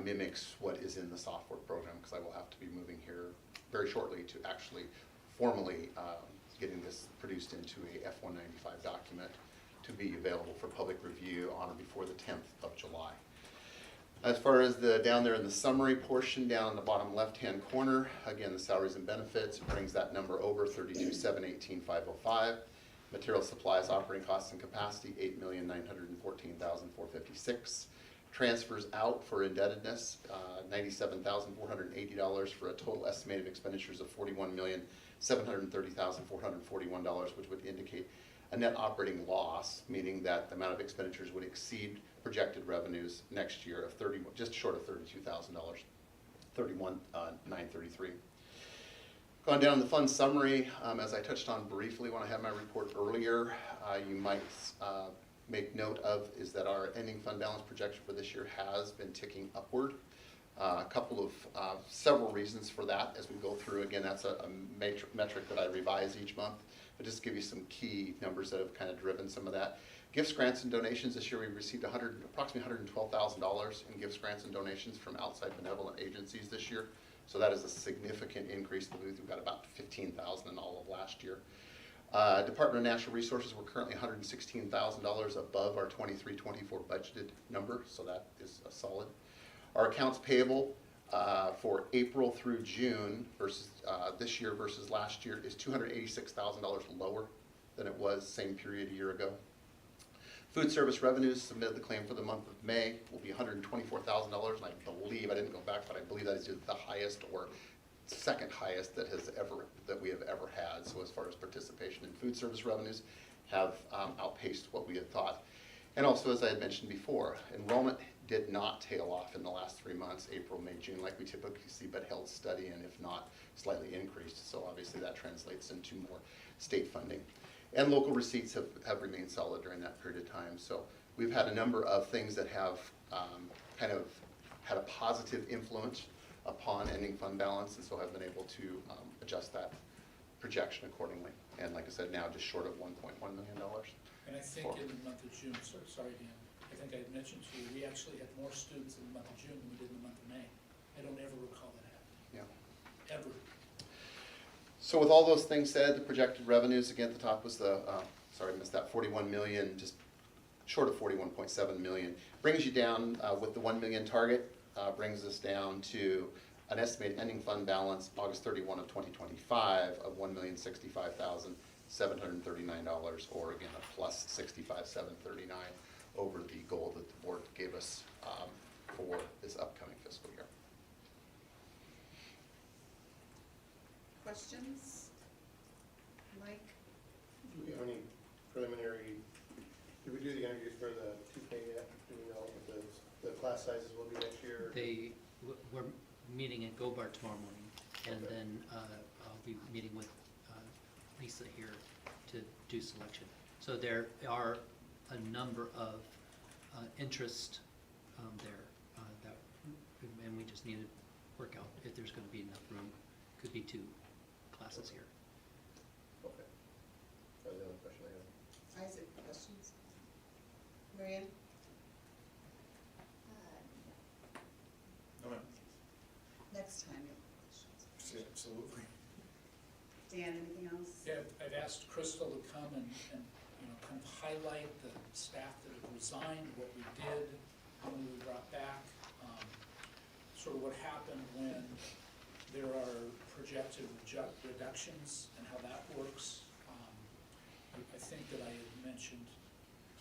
Speaker 10: mimics what is in the software program, because I will have to be moving here very shortly to actually formally getting this produced into a F-195 document to be available for public review on or before the 10th of July. As far as the down there in the summary portion, down in the bottom left-hand corner, again, the salaries and benefits, brings that number over, $32,718,505. Material supplies, operating costs and capacity, $8,914,456. Transfers out for indebtedness, $97,480 for a total estimated expenditures of $41,730,441, which would indicate a net operating loss, meaning that the amount of expenditures would exceed projected revenues next year of just short of $32,000, $31,933. Going down the fund summary, as I touched on briefly when I had my report earlier, you might make note of is that our ending fund balance projection for this year has been ticking upward. A couple of several reasons for that as we go through. Again, that's a metric that I revise each month, but just to give you some key numbers that have kind of driven some of that. Gifts, grants, and donations. This year we received approximately $112,000 in gifts, grants, and donations from outside benevolent agencies this year. So that is a significant increase. We've got about $15,000 in all of last year. Department of Natural Resources, we're currently $116,000 above our 23-24 budgeted number, so that is a solid. Our accounts payable for April through June versus this year versus last year is $286,000 lower than it was same period a year ago. Food service revenues submitted the claim for the month of May will be $124,000, and I believe, I didn't go back, but I believe that is the highest or second highest that we have ever had. So as far as participation in food service revenues have outpaced what we had thought. And also, as I had mentioned before, enrollment did not tail off in the last 3 months, April, May, June, like we typically see, but held steady, and if not, slightly increased. So obviously that translates into more state funding. And local receipts have remained solid during that period of time. So we've had a number of things that have kind of had a positive influence upon ending fund balance, and so have been able to adjust that projection accordingly. And like I said, now just short of $1.1 million.
Speaker 3: And I think in the month of June, sorry Dan, I think I had mentioned to you, we actually had more students in the month of June than we did in the month of May. I don't ever recall that happening.
Speaker 10: Yeah.
Speaker 3: Ever.
Speaker 10: So with all those things said, the projected revenues, again, at the top was the, sorry, I missed that, 41 million, just short of 41.7 million. Brings you down with the 1 million target, brings us down to an estimated ending fund balance August 31 of 2025 of $1,065,739, or again, a plus $65,739 over the goal that the board gave us for this upcoming fiscal year.
Speaker 1: Questions? Mike?
Speaker 7: Do we have any preliminary, did we do the interviews for the 2K yet? Do we know what the class sizes will be next year?
Speaker 8: We're meeting at Gobar tomorrow morning, and then I'll be meeting with Lisa here to do selection. So there are a number of interest there and we just need to work out if there's going to be enough room. Could be 2 classes here.
Speaker 7: Okay. That was the only question I had.
Speaker 1: Isaac, questions? Marianne?
Speaker 4: No, ma'am.
Speaker 1: Next time you have questions.
Speaker 4: Yeah, absolutely.
Speaker 1: Dan, anything else?
Speaker 3: Yeah, I've asked Crystal to come and kind of highlight the staff that have resigned, what we did, how many we brought back, sort of what happened when there are projected reductions and how that works. I think that I had mentioned,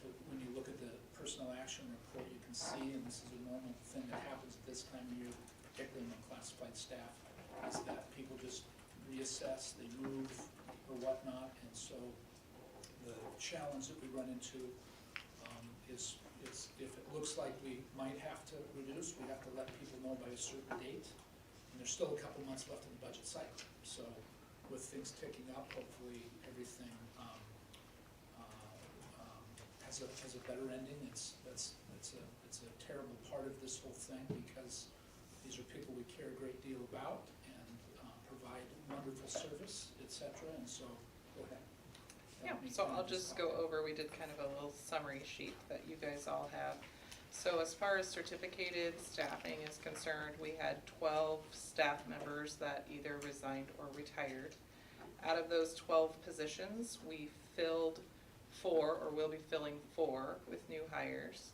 Speaker 3: when you look at the personnel action report, you can see, and this is a normal thing that happens at this time of year, particularly among classified staff, is that people just reassess, they move or whatnot, and so the challenge that we run into is if it looks like we might have to reduce, we have to let people know by a certain date. And there's still a couple months left in the budget cycle. So with things ticking up, hopefully everything has a better ending. It's a terrible part of this whole thing because these are people we care a great deal about and provide wonderful service, etc. And so, go ahead.
Speaker 14: Yeah, so I'll just go over, we did kind of a little summary sheet that you guys all have. So as far as certificated staffing is concerned, we had 12 staff members that either resigned or retired. Out of those 12 positions, we filled 4, or will be filling 4 with new hires.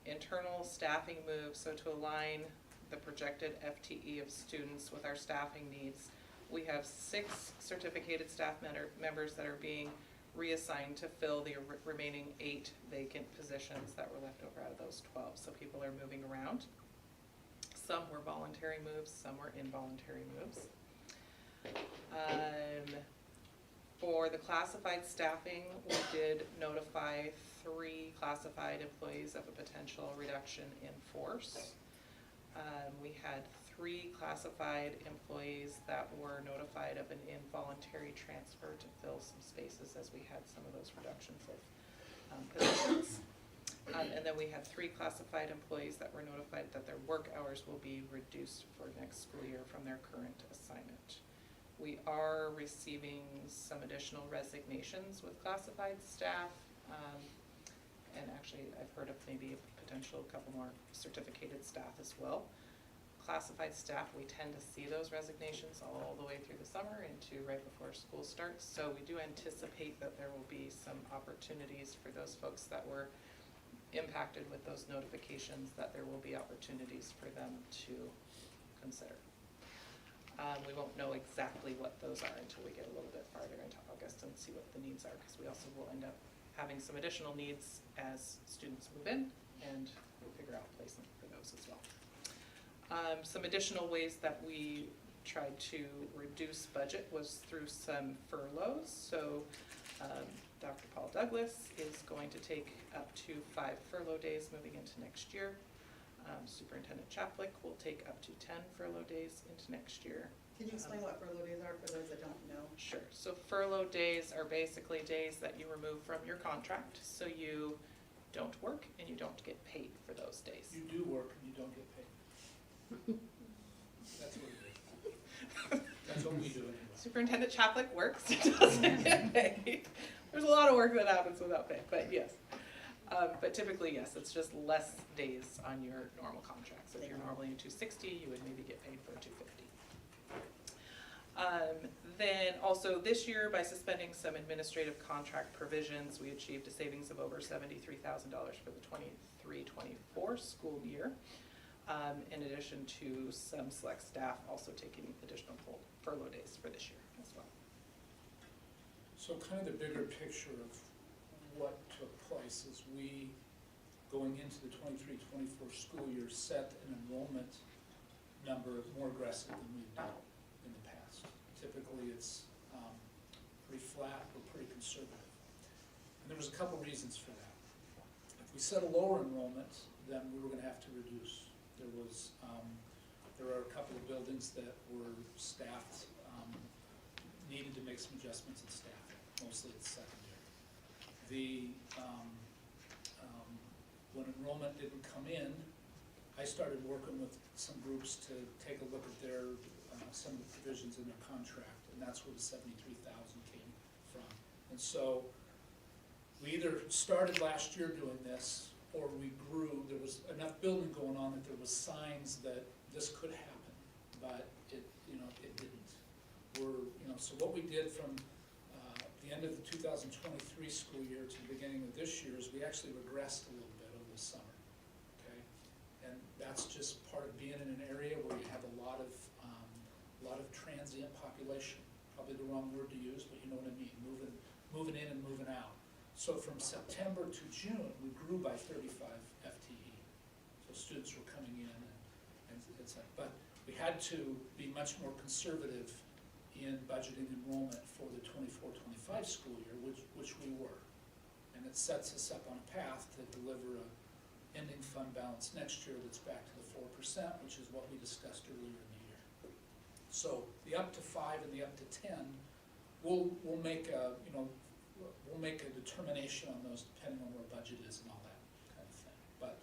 Speaker 14: Internal staffing moves, so to align the projected FTE of students with our staffing needs, we have 6 certificated staff members that are being reassigned to fill the remaining 8 vacant positions that were left over out of those 12. So people are moving around. Some were voluntary moves, some were involuntary moves. For the classified staffing, we did notify 3 classified employees of a potential reduction in force. We had 3 classified employees that were notified of an involuntary transfer to fill some spaces as we had some of those reductions of positions. And then we had 3 classified employees that were notified that their work hours will be reduced for next school year from their current assignment. We are receiving some additional resignations with classified staff. And actually, I've heard of maybe a potential couple more certificated staff as well. Classified staff, we tend to see those resignations all the way through the summer into right before school starts. So we do anticipate that there will be some opportunities for those folks that were impacted with those notifications, that there will be opportunities for them to consider. We won't know exactly what those are until we get a little bit farther into August and see what the needs are, because we also will end up having some additional needs as students move in, and we'll figure out placement for those as well. Some additional ways that we tried to reduce budget was through some furloughs. So Dr. Paul Douglas is going to take up to 5 furlough days moving into next year. Superintendent Chaplick will take up to 10 furlough days into next year.
Speaker 1: Can you explain what furlough days are for those that don't know?
Speaker 14: Sure. So furlough days are basically days that you remove from your contract, so you don't work and you don't get paid for those days.
Speaker 3: You do work and you don't get paid. That's what it is. That's what we do anyway.
Speaker 14: Superintendent Chaplick works, doesn't get paid. There's a lot of work that happens without pay, but yes. But typically, yes, it's just less days on your normal contract. So if you're normally in 260, you would maybe get paid for 250. Then also this year, by suspending some administrative contract provisions, we achieved a savings of over $73,000 for the 23-24 school year. In addition to some select staff also taking additional furlough days for this year as well.
Speaker 3: So kind of the bigger picture of what took place is we, going into the 23-24 school year, set an enrollment number more aggressive than we've done in the past. Typically it's pretty flat or pretty conservative. And there was a couple reasons for that. If we set a lower enrollment, then we were going to have to reduce. There are a couple of buildings that were staffed, needed to make some adjustments in staffing, mostly at secondary. When enrollment didn't come in, I started working with some groups to take a look at their some of the provisions in their contract, and that's where the $73,000 came from. And so we either started last year doing this, or we grew. There was enough building going on that there was signs that this could happen, but it didn't. So what we did from the end of the 2023 school year to the beginning of this year is we actually regressed a little bit over the summer, okay? And that's just part of being in an area where you have a lot of transient population. Probably the wrong word to use, but you know what I mean, moving in and moving out. So from September to June, we grew by 35 FTE. So students were coming in and it's like, but we had to be much more conservative in budgeting enrollment for the 24-25 school year, which we were. And it sets us up on a path to deliver a ending fund balance next year that's back to the 4%, which is what we discussed earlier in the year. So the up to 5 and the up to 10, we'll make a, we'll make a determination on those depending on where budget is and all that kind of thing. But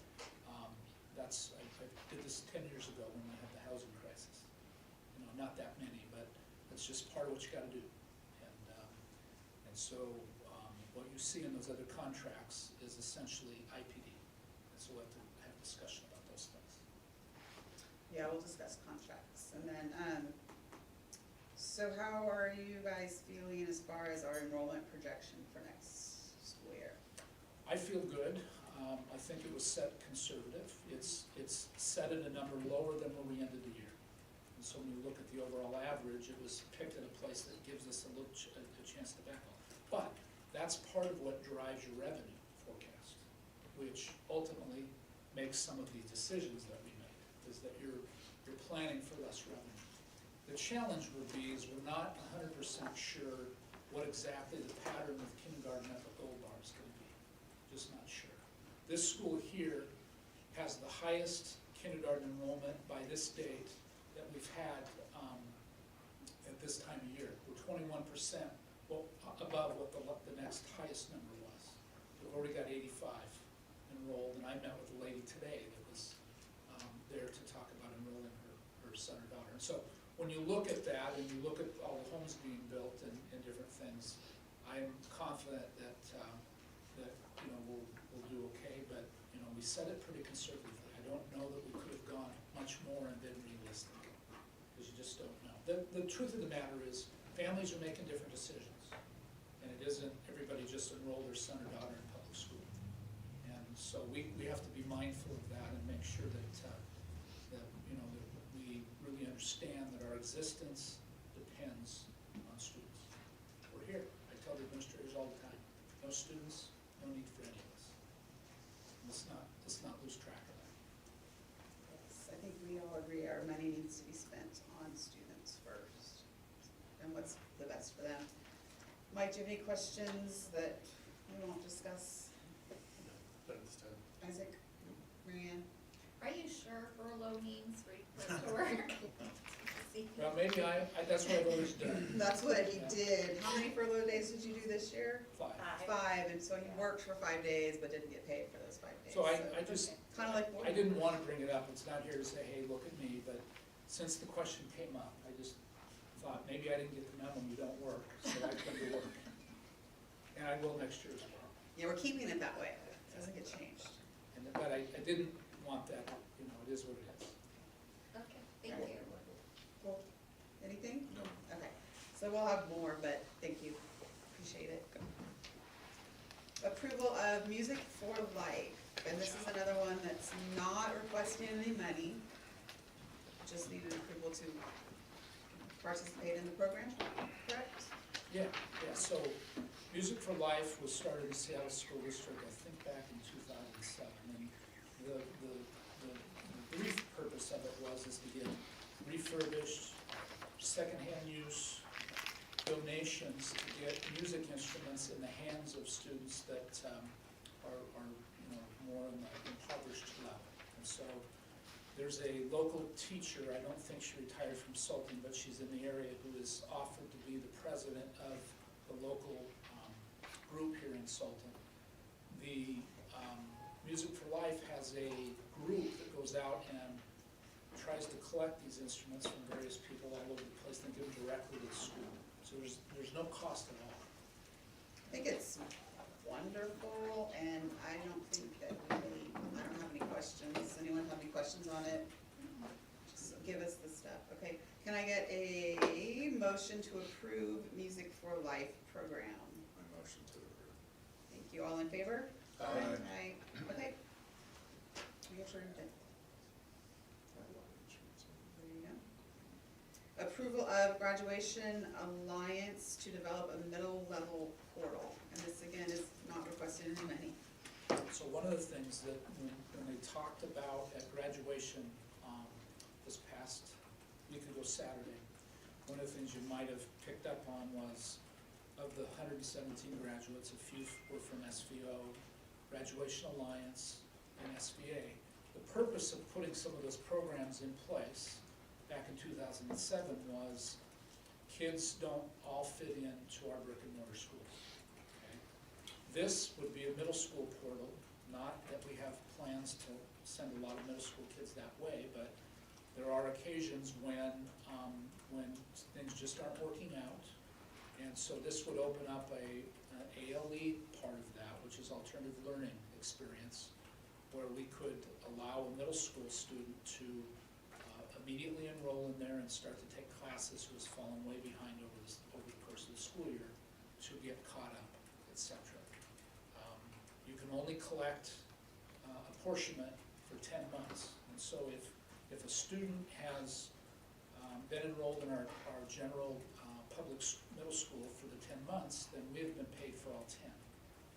Speaker 3: that's, I did this 10 years ago when we had the housing crisis. Not that many, but it's just part of what you gotta do. And so what you see in those other contracts is essentially IPD. And so we'll have to have a discussion about those things.
Speaker 1: Yeah, we'll discuss contracts. And then, so how are you guys feeling as far as our enrollment projection for next school year?
Speaker 3: I feel good. I think it was set conservative. It's set at a number lower than where we ended the year. And so when you look at the overall average, it was picked at a place that gives us a little a chance to back off. But that's part of what drives your revenue forecast, which ultimately makes some of these decisions that we make, is that you're planning for less revenue. The challenge would be is we're not 100% sure what exactly the pattern of kindergarten at the gold bar is going to be. Just not sure. This school here has the highest kindergarten enrollment by this date that we've had at this time of year. We're 21% above what the next highest number was. We've already got 85 enrolled, and I met with a lady today that was there to talk about enrolling her son or daughter. And so when you look at that and you look at all the homes being built and different things, I'm confident that we'll do okay, but we set it pretty conservatively. I don't know that we could have gone much more and been realistic, because you just don't know. The truth of the matter is families are making different decisions, and it isn't everybody just enroll their son or daughter in public school. And so we have to be mindful of that and make sure that that we really understand that our existence depends on students. We're here. I tell the administrators all the time, no students, no need for any of us. Let's not lose track of that.
Speaker 1: Yes, I think we all agree our money needs to be spent on students first, and what's the best for them. Mike, do you have any questions that we won't discuss?
Speaker 7: Not at this time.
Speaker 1: Isaac, Marianne?
Speaker 5: Are you sure furlough means return to work?
Speaker 3: Well, maybe that's what I've always done.
Speaker 1: That's what he did. How many furlough days did you do this year?
Speaker 3: 5.
Speaker 1: 5, and so he worked for 5 days, but didn't get paid for those 5 days.
Speaker 3: So I just,
Speaker 1: Kind of like.
Speaker 3: I didn't want to bring it up. It's not here to say, hey, look at me, but since the question came up, I just thought maybe I didn't get the memo, you don't work, so I come to work. And I will next year as well.
Speaker 1: Yeah, we're keeping it that way. It doesn't get changed.
Speaker 3: But I didn't want that, it is what it is.
Speaker 5: Okay, thank you.
Speaker 1: Cool. Anything? No. Okay, so we'll have more, but thank you. Appreciate it. Approval of Music for Life, and this is another one that's not requesting any money. Just needed approval to participate in the program, correct?
Speaker 3: Yeah, so Music for Life was started in the Seattle School District, I think back in 2007. And the brief purpose of it is to get refurbished, secondhand use, donations to get music instruments in the hands of students that are more in the impoverished level. And so there's a local teacher, I don't think she retired from Sultan, but she's in the area, who is offered to be the president of the local group here in Sultan. The Music for Life has a group that goes out and tries to collect these instruments from various people all over the place and give them directly to the school. So there's no cost at all.
Speaker 1: I think it's wonderful, and I don't think that I don't have any questions. Anyone have any questions on it? Just give us the stuff, okay? Can I get a motion to approve Music for Life program?
Speaker 4: My motion to approve.
Speaker 1: Thank you, all in favor?
Speaker 7: Aye.
Speaker 1: Aye. Okay. We have to read it. There you go. Approval of Graduation Alliance to develop a middle level portal. And this again is not requested in any.
Speaker 3: So one of the things that when they talked about at graduation, this past week ago Saturday, one of the things you might have picked up on was, of the 117 graduates, a few were from SVO, Graduation Alliance, and SVA. The purpose of putting some of those programs in place back in 2007 was kids don't all fit into our brick and mortar schools. Okay? This would be a middle school portal, not that we have plans to send a lot of middle school kids that way, but there are occasions when things just aren't working out. And so this would open up an ALE part of that, which is alternative learning experience, where we could allow a middle school student to immediately enroll in there and start to take classes who has fallen way behind over the course of the school year to get caught up, etc. You can only collect apportionment for 10 months. And so if a student has been enrolled in our general public middle school for the 10 months, then we have been paid for all 10.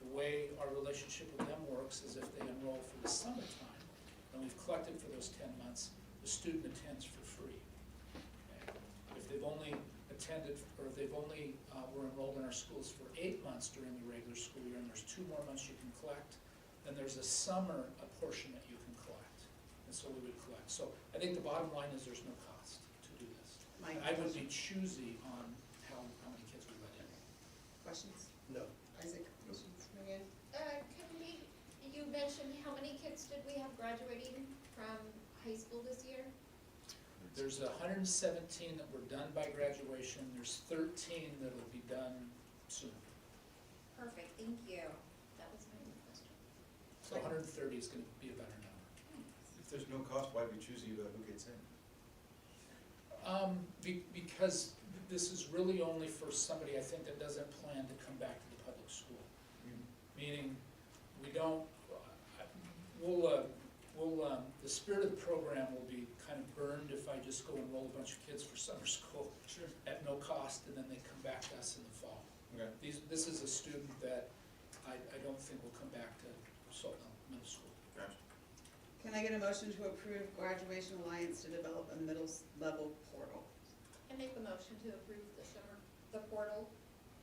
Speaker 3: The way our relationship with them works is if they enroll for the summertime, and we've collected for those 10 months, the student attends for free. Okay? If they've only attended, or if they've only were enrolled in our schools for 8 months during the regular school year, and there's 2 more months you can collect, then there's a summer apportionment you can collect. And so we would collect. So I think the bottom line is there's no cost to do this.
Speaker 1: Mike?
Speaker 3: I would be choosy on how many kids we let in.
Speaker 1: Questions?
Speaker 7: No.
Speaker 1: Isaac, questions? Marianne?
Speaker 5: You mentioned how many kids did we have graduating from high school this year?
Speaker 3: There's 117 that were done by graduation. There's 13 that will be done soon.
Speaker 5: Perfect, thank you. That was my only question.
Speaker 3: So 130 is going to be a better number.
Speaker 4: If there's no cost, why be choosy about who gets in?
Speaker 3: Because this is really only for somebody, I think, that doesn't plan to come back to the public school. Meaning, we don't, the spirit of the program will be kind of burned if I just go enroll a bunch of kids for summer school at no cost, and then they come back to us in the fall.
Speaker 4: Okay.
Speaker 3: This is a student that I don't think will come back to middle school.
Speaker 4: Gotcha.
Speaker 1: Can I get a motion to approve Graduation Alliance to develop a middle level portal?
Speaker 5: I make the motion to approve the portal.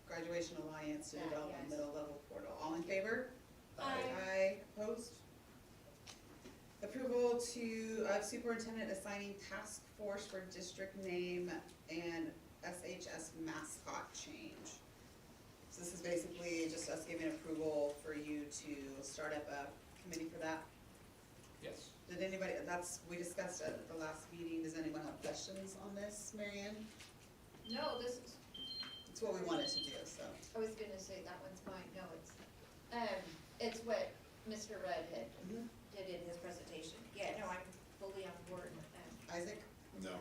Speaker 1: Graduation Alliance to
Speaker 5: Yeah,
Speaker 1: develop
Speaker 5: yes.
Speaker 1: a middle level portal. All in favor?
Speaker 5: Aye.
Speaker 1: Aye. Opposed? Approval of superintendent assigning task force for district name and SHS mascot change. So this is basically just us giving approval for you to start up a committee for that.
Speaker 3: Yes.
Speaker 1: Did anybody, we discussed at the last meeting, does anyone have questions on this, Marianne?
Speaker 5: No, this is,
Speaker 1: It's what we wanted to do, so.
Speaker 5: I was gonna say that one's mine, no, it's what Mr. Rudd did in his presentation. Yeah, no, I'm fully on board with that.
Speaker 1: Isaac?
Speaker 4: No,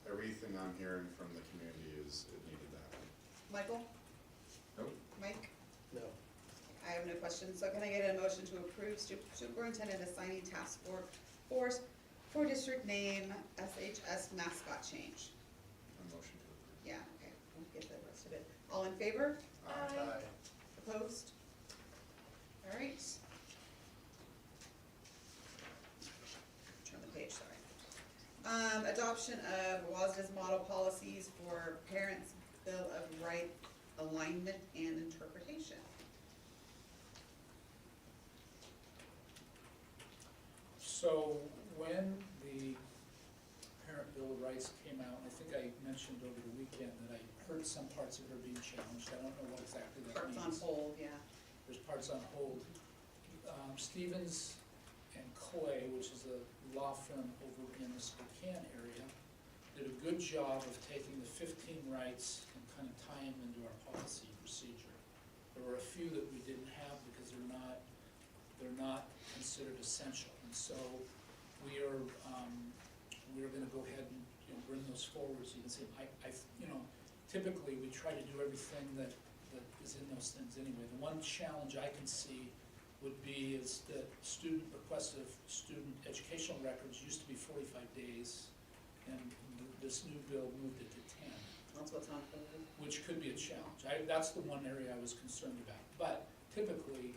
Speaker 4: everything I'm hearing from the community is it needed that.
Speaker 1: Michael?
Speaker 4: Nope.
Speaker 1: Mike?
Speaker 7: No.
Speaker 1: I have no questions, so can I get a motion to approve superintendent assigning task force for district name SHS mascot change?
Speaker 4: A motion to approve.
Speaker 1: Yeah, okay, we'll get the rest of it. All in favor?
Speaker 5: Aye.
Speaker 1: Opposed? All right. Turn the page, sorry. Adoption of WASDA's model policies for parents' bill of rights alignment and interpretation.
Speaker 3: So when the Parent Bill of Rights came out, I think I mentioned over the weekend that I heard some parts of it are being challenged. I don't know what exactly that
Speaker 1: Parts
Speaker 3: means.
Speaker 1: on hold, yeah.
Speaker 3: There's parts on hold. Stevens and Clay, which is a law firm over in the Spokane area, did a good job of taking the 15 rights and kind of tying them into our policy procedure. There were a few that we didn't have because they're not considered essential. And so we are going to go ahead and bring those forward so you can see, typically we try to do everything that is in those things anyway. The one challenge I can see would be is that student request of student educational records used to be 45 days, and this new bill moved it to 10.
Speaker 1: That's what's on for them.
Speaker 3: Which could be a challenge. That's the one area I was concerned about. But typically,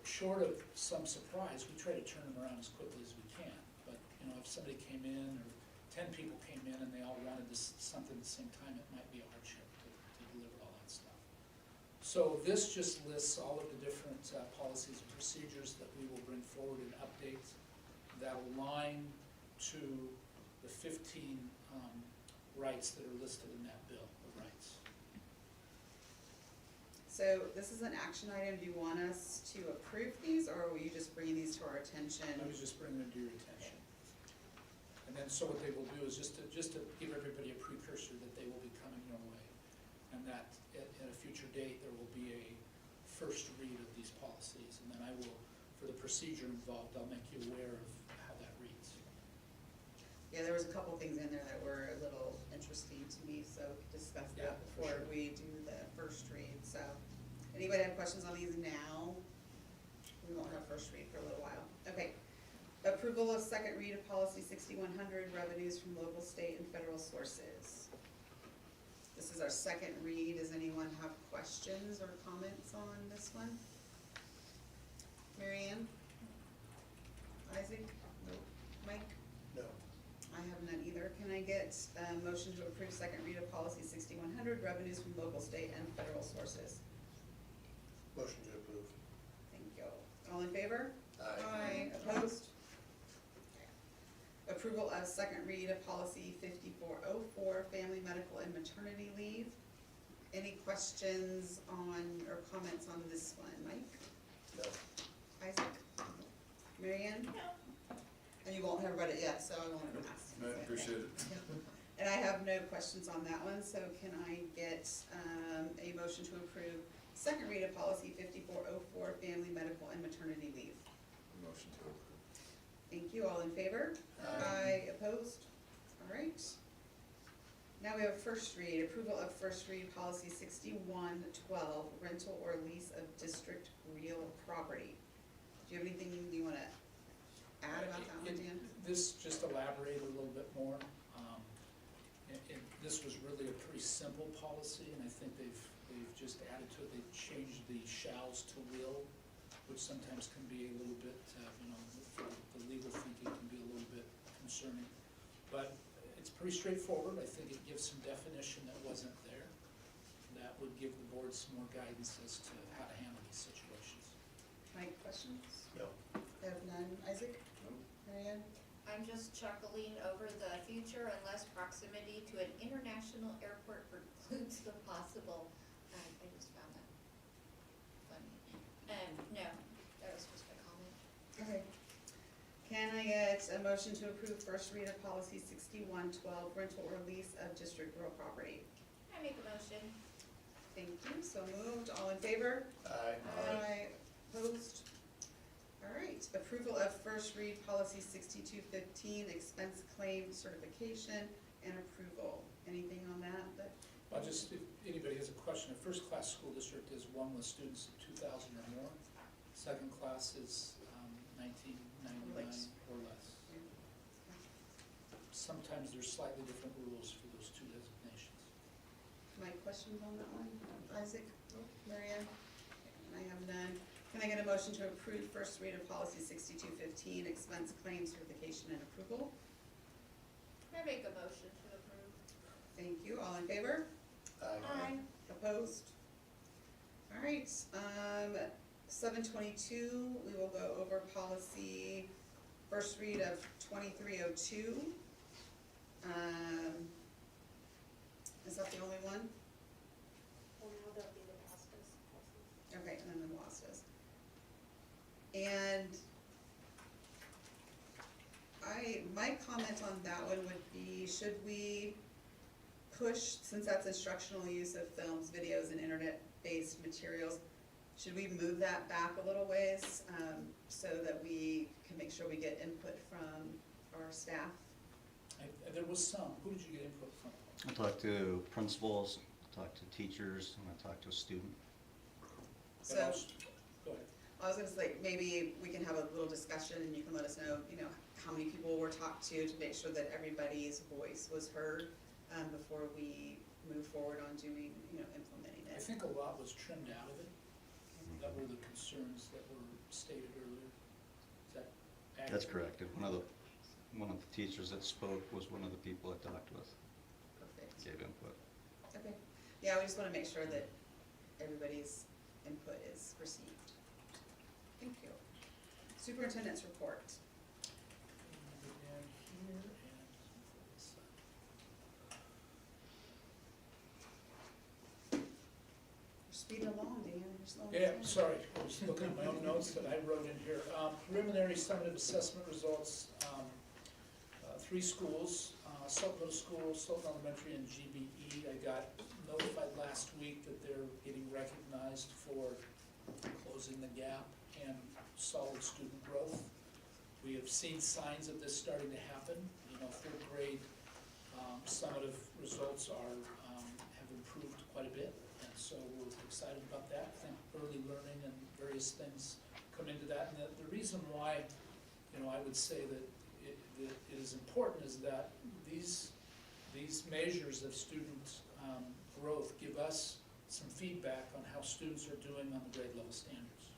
Speaker 3: short of some surprise, we try to turn them around as quickly as we can. But, if somebody came in, or 10 people came in and they all wanted something at the same time, it might be a hardship to deliver all that stuff. So this just lists all of the different policies and procedures that we will bring forward and update that align to the 15 rights that are listed in that bill of rights.
Speaker 1: So this is an action item. Do you want us to approve these, or were you just bringing these to our attention?
Speaker 3: I was just bringing them to your attention. And then, so what they will do is just to give everybody a precursor that they will be coming your way. And that at a future date, there will be a first read of these policies. And then I will, for the procedure involved, I'll make you aware of how that reads.
Speaker 1: Yeah, there was a couple things in there that were a little interesting to me, so we could discuss
Speaker 3: Yeah,
Speaker 1: that
Speaker 3: for
Speaker 1: before
Speaker 3: sure.
Speaker 1: we do the first read. So, anybody have questions on these now? We won't have first read for a little while. Okay. Approval of second read of policy 6100, revenues from local, state, and federal sources. This is our second read. Does anyone have questions or comments on this one? Mary Ann? Isaac? No. Mike?
Speaker 7: No.
Speaker 1: I have none either. Can I get a motion to approve second read of policy 6100, revenues from local, state, and federal sources?
Speaker 7: Motion to approve.
Speaker 1: Thank you. All in favor?
Speaker 7: Aye.
Speaker 1: Opposed? Approval of second read of policy 5404, family, medical, and maternity leave. Any questions on, or comments on this one? Mike?
Speaker 7: No.
Speaker 1: Isaac? Mary Ann? And you won't have read it yet, so I won't even ask.
Speaker 4: I appreciate it.
Speaker 1: And I have no questions on that one, so can I get a motion to approve second read of policy 5404, family, medical, and maternity leave?
Speaker 4: Motion to approve.
Speaker 1: Thank you. All in favor? Aye. Opposed? All right. Now we have first read, approval of first read policy 6112, rental or lease of district real property. Do you have anything you want to add about that one, Dan?
Speaker 3: This just elaborated a little bit more. And this was really a pretty simple policy, and I think they've just added to it. They've changed the shalls to will, which sometimes can be a little bit, for the legal thinking can be a little bit concerning. But it's pretty straightforward. I think it gives some definition that wasn't there. That would give the board some more guidance as to how to handle these situations.
Speaker 1: Mike, questions?
Speaker 7: No.
Speaker 1: I have none. Isaac? Mary Ann?
Speaker 5: I'm just chuckling over the future unless proximity to an international airport precludes the possible. I just found that funny. No, that was just my comment.
Speaker 1: Okay. Can I get a motion to approve first read of policy 6112, rental or lease of district real property?
Speaker 5: I make a motion.
Speaker 1: Thank you. So moved. All in favor?
Speaker 7: Aye.
Speaker 1: Aye. Opposed? All right. Approval of first read policy 6215, expense claim certification and approval. Anything on that?
Speaker 3: I'll just, if anybody has a question, a first class school district is one with students of 2,000 or more. Second class is 1999 or less. Sometimes there's slightly different rules for those two designations.
Speaker 1: My questions on that one? Isaac? Mary Ann? I have none. Can I get a motion to approve first read of policy 6215, expense claim certification and approval?
Speaker 5: I make a motion to approve.
Speaker 1: Thank you. All in favor?
Speaker 7: Aye.
Speaker 1: Opposed? All right, 722, we will go over policy, first read of 2302. Is that the only one?
Speaker 13: Well, now that'll be the WASDA's policies.
Speaker 1: Okay, and then the WASDA's. And my comment on that one would be, should we push, since that's instructional use of films, videos, and internet-based materials, should we move that back a little ways, so that we can make sure we get input from our staff?
Speaker 3: There was some, who did you get input from?
Speaker 9: I talked to principals, talked to teachers, and I talked to a student.
Speaker 1: So,
Speaker 3: Go ahead.
Speaker 1: I was gonna say, maybe we can have a little discussion and you can let us know, how many people were talked to make sure that everybody's voice was heard, before we move forward on doing, implementing
Speaker 3: I
Speaker 1: it.
Speaker 3: think a lot was trimmed out of it. That were the concerns that were stated earlier. Is that accurate?
Speaker 9: That's correct. And one of the teachers that spoke was one of the people I talked with,
Speaker 1: Perfect.
Speaker 9: gave input.
Speaker 1: Okay. Yeah, we just wanna make sure that everybody's input is received. Thank you. Superintendent's report.
Speaker 3: Go down here and this up.
Speaker 1: We're speeding along, Dan. You're slowing us
Speaker 3: Yeah,
Speaker 1: down.
Speaker 3: sorry, I was looking at my own notes that I wrote in here. Preliminary summative assessment results, 3 schools, Sultan Middle School, Sultan Elementary, and GBE. I got notified last week that they're getting recognized for closing the gap and solid student growth. We have seen signs of this starting to happen. 3rd grade summative results have improved quite a bit. And so we're excited about that. I think early learning and various things come into that. And the reason why, I would say that it is important is that these measures of student growth give us some feedback on how students are doing on the grade level standards.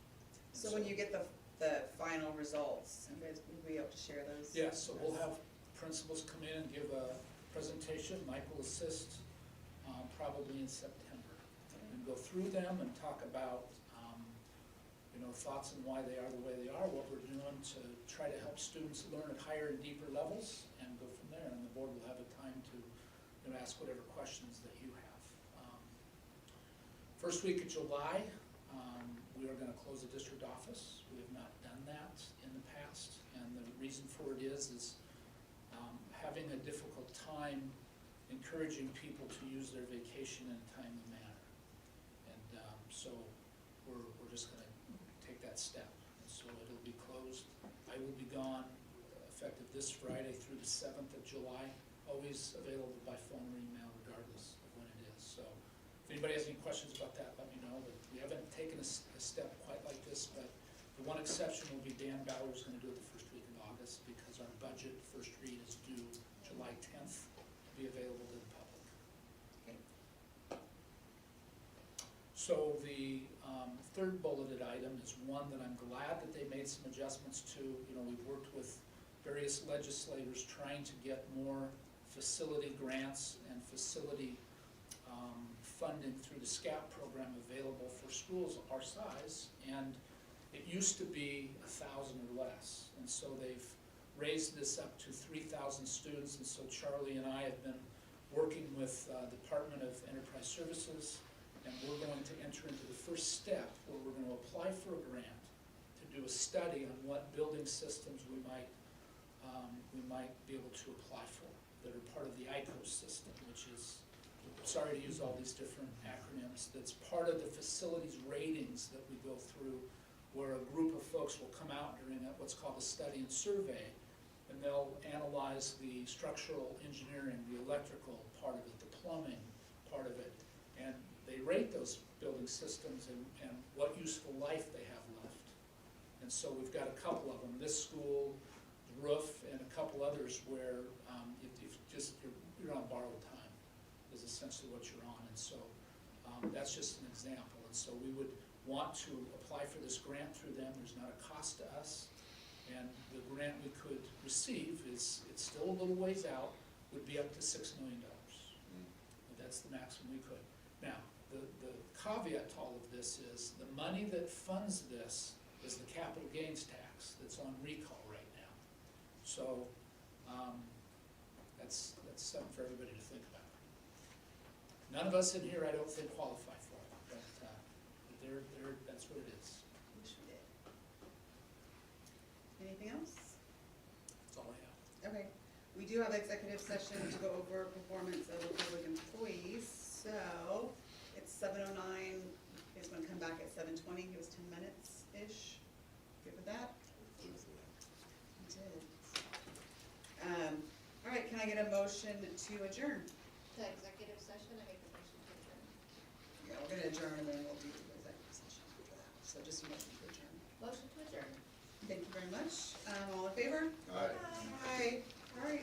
Speaker 1: So when you get the final results, you guys will be able to share those?
Speaker 3: Yes, so we'll have principals come in and give a presentation. Mike will assist probably in September. And go through them and talk about, thoughts on why they are the way they are, what we're doing to try to help students learn at higher and deeper levels, and go from there. And the board will have a time to ask whatever questions that you have. First week of July, we are going to close the district office. We have not done that in the past, and the reason for it is having a difficult time encouraging people to use their vacation in a timely manner. And so we're just going to take that step. And so it'll be closed. I will be gone effective this Friday through the 7th of July, always available by phone or email regardless of when it is. So if anybody has any questions about that, let me know. But we haven't taken a step quite like this, but the one exception will be Dan Bauer is going to do it the first week of August because our budget first read is due July 10th to be available to the public.
Speaker 1: Okay.
Speaker 3: So the third bulleted item is one that I'm glad that they made some adjustments to. We've worked with various legislators trying to get more facility grants and facility funding through the SCAP program available for schools our size. And it used to be 1,000 or less. And so they've raised this up to 3,000 students. And so Charlie and I have been working with the Department of Enterprise Services, and we're going to enter into the first step where we're going to apply for a grant to do a study on what building systems we might be able to apply for that are part of the ICOS system, which is, sorry to use all these different acronyms, that's part of the facilities ratings that we go through, where a group of folks will come out during what's called a study and survey, and they'll analyze the structural engineering, the electrical part of it, the plumbing part of it, and they rate those building systems and what useful life they have left. And so we've got a couple of them, this school, the roof, and a couple others where you're on borrowed time is essentially what you're on. And so that's just an example. And so we would want to apply for this grant through them. There's not a cost to us. And the grant we could receive it's still a little ways out, would be up to $6 million. That's the maximum we could. Now, the caveat to all of this is the money that funds this is the capital gains tax that's on recall right now. So that's something for everybody to think about. None of us in here, I don't think, qualify for it, but that's what it is.
Speaker 1: Wish we did. Anything else?
Speaker 3: That's all I have.
Speaker 1: Okay. We do have executive session to go over performance of public employees. So it's 7:09. He's going to come back at 7:20. Give us 10 minutes-ish. Good with that? He did. All right, can can I get a motion to adjourn?
Speaker 5: The executive session, I make a motion to adjourn.
Speaker 1: Yeah, we're gonna adjourn and then we'll do the executive session after that, so just a motion to adjourn.
Speaker 5: Motion to adjourn.
Speaker 1: Thank you very much. All in favor?
Speaker 4: Aye.
Speaker 1: Aye. All right.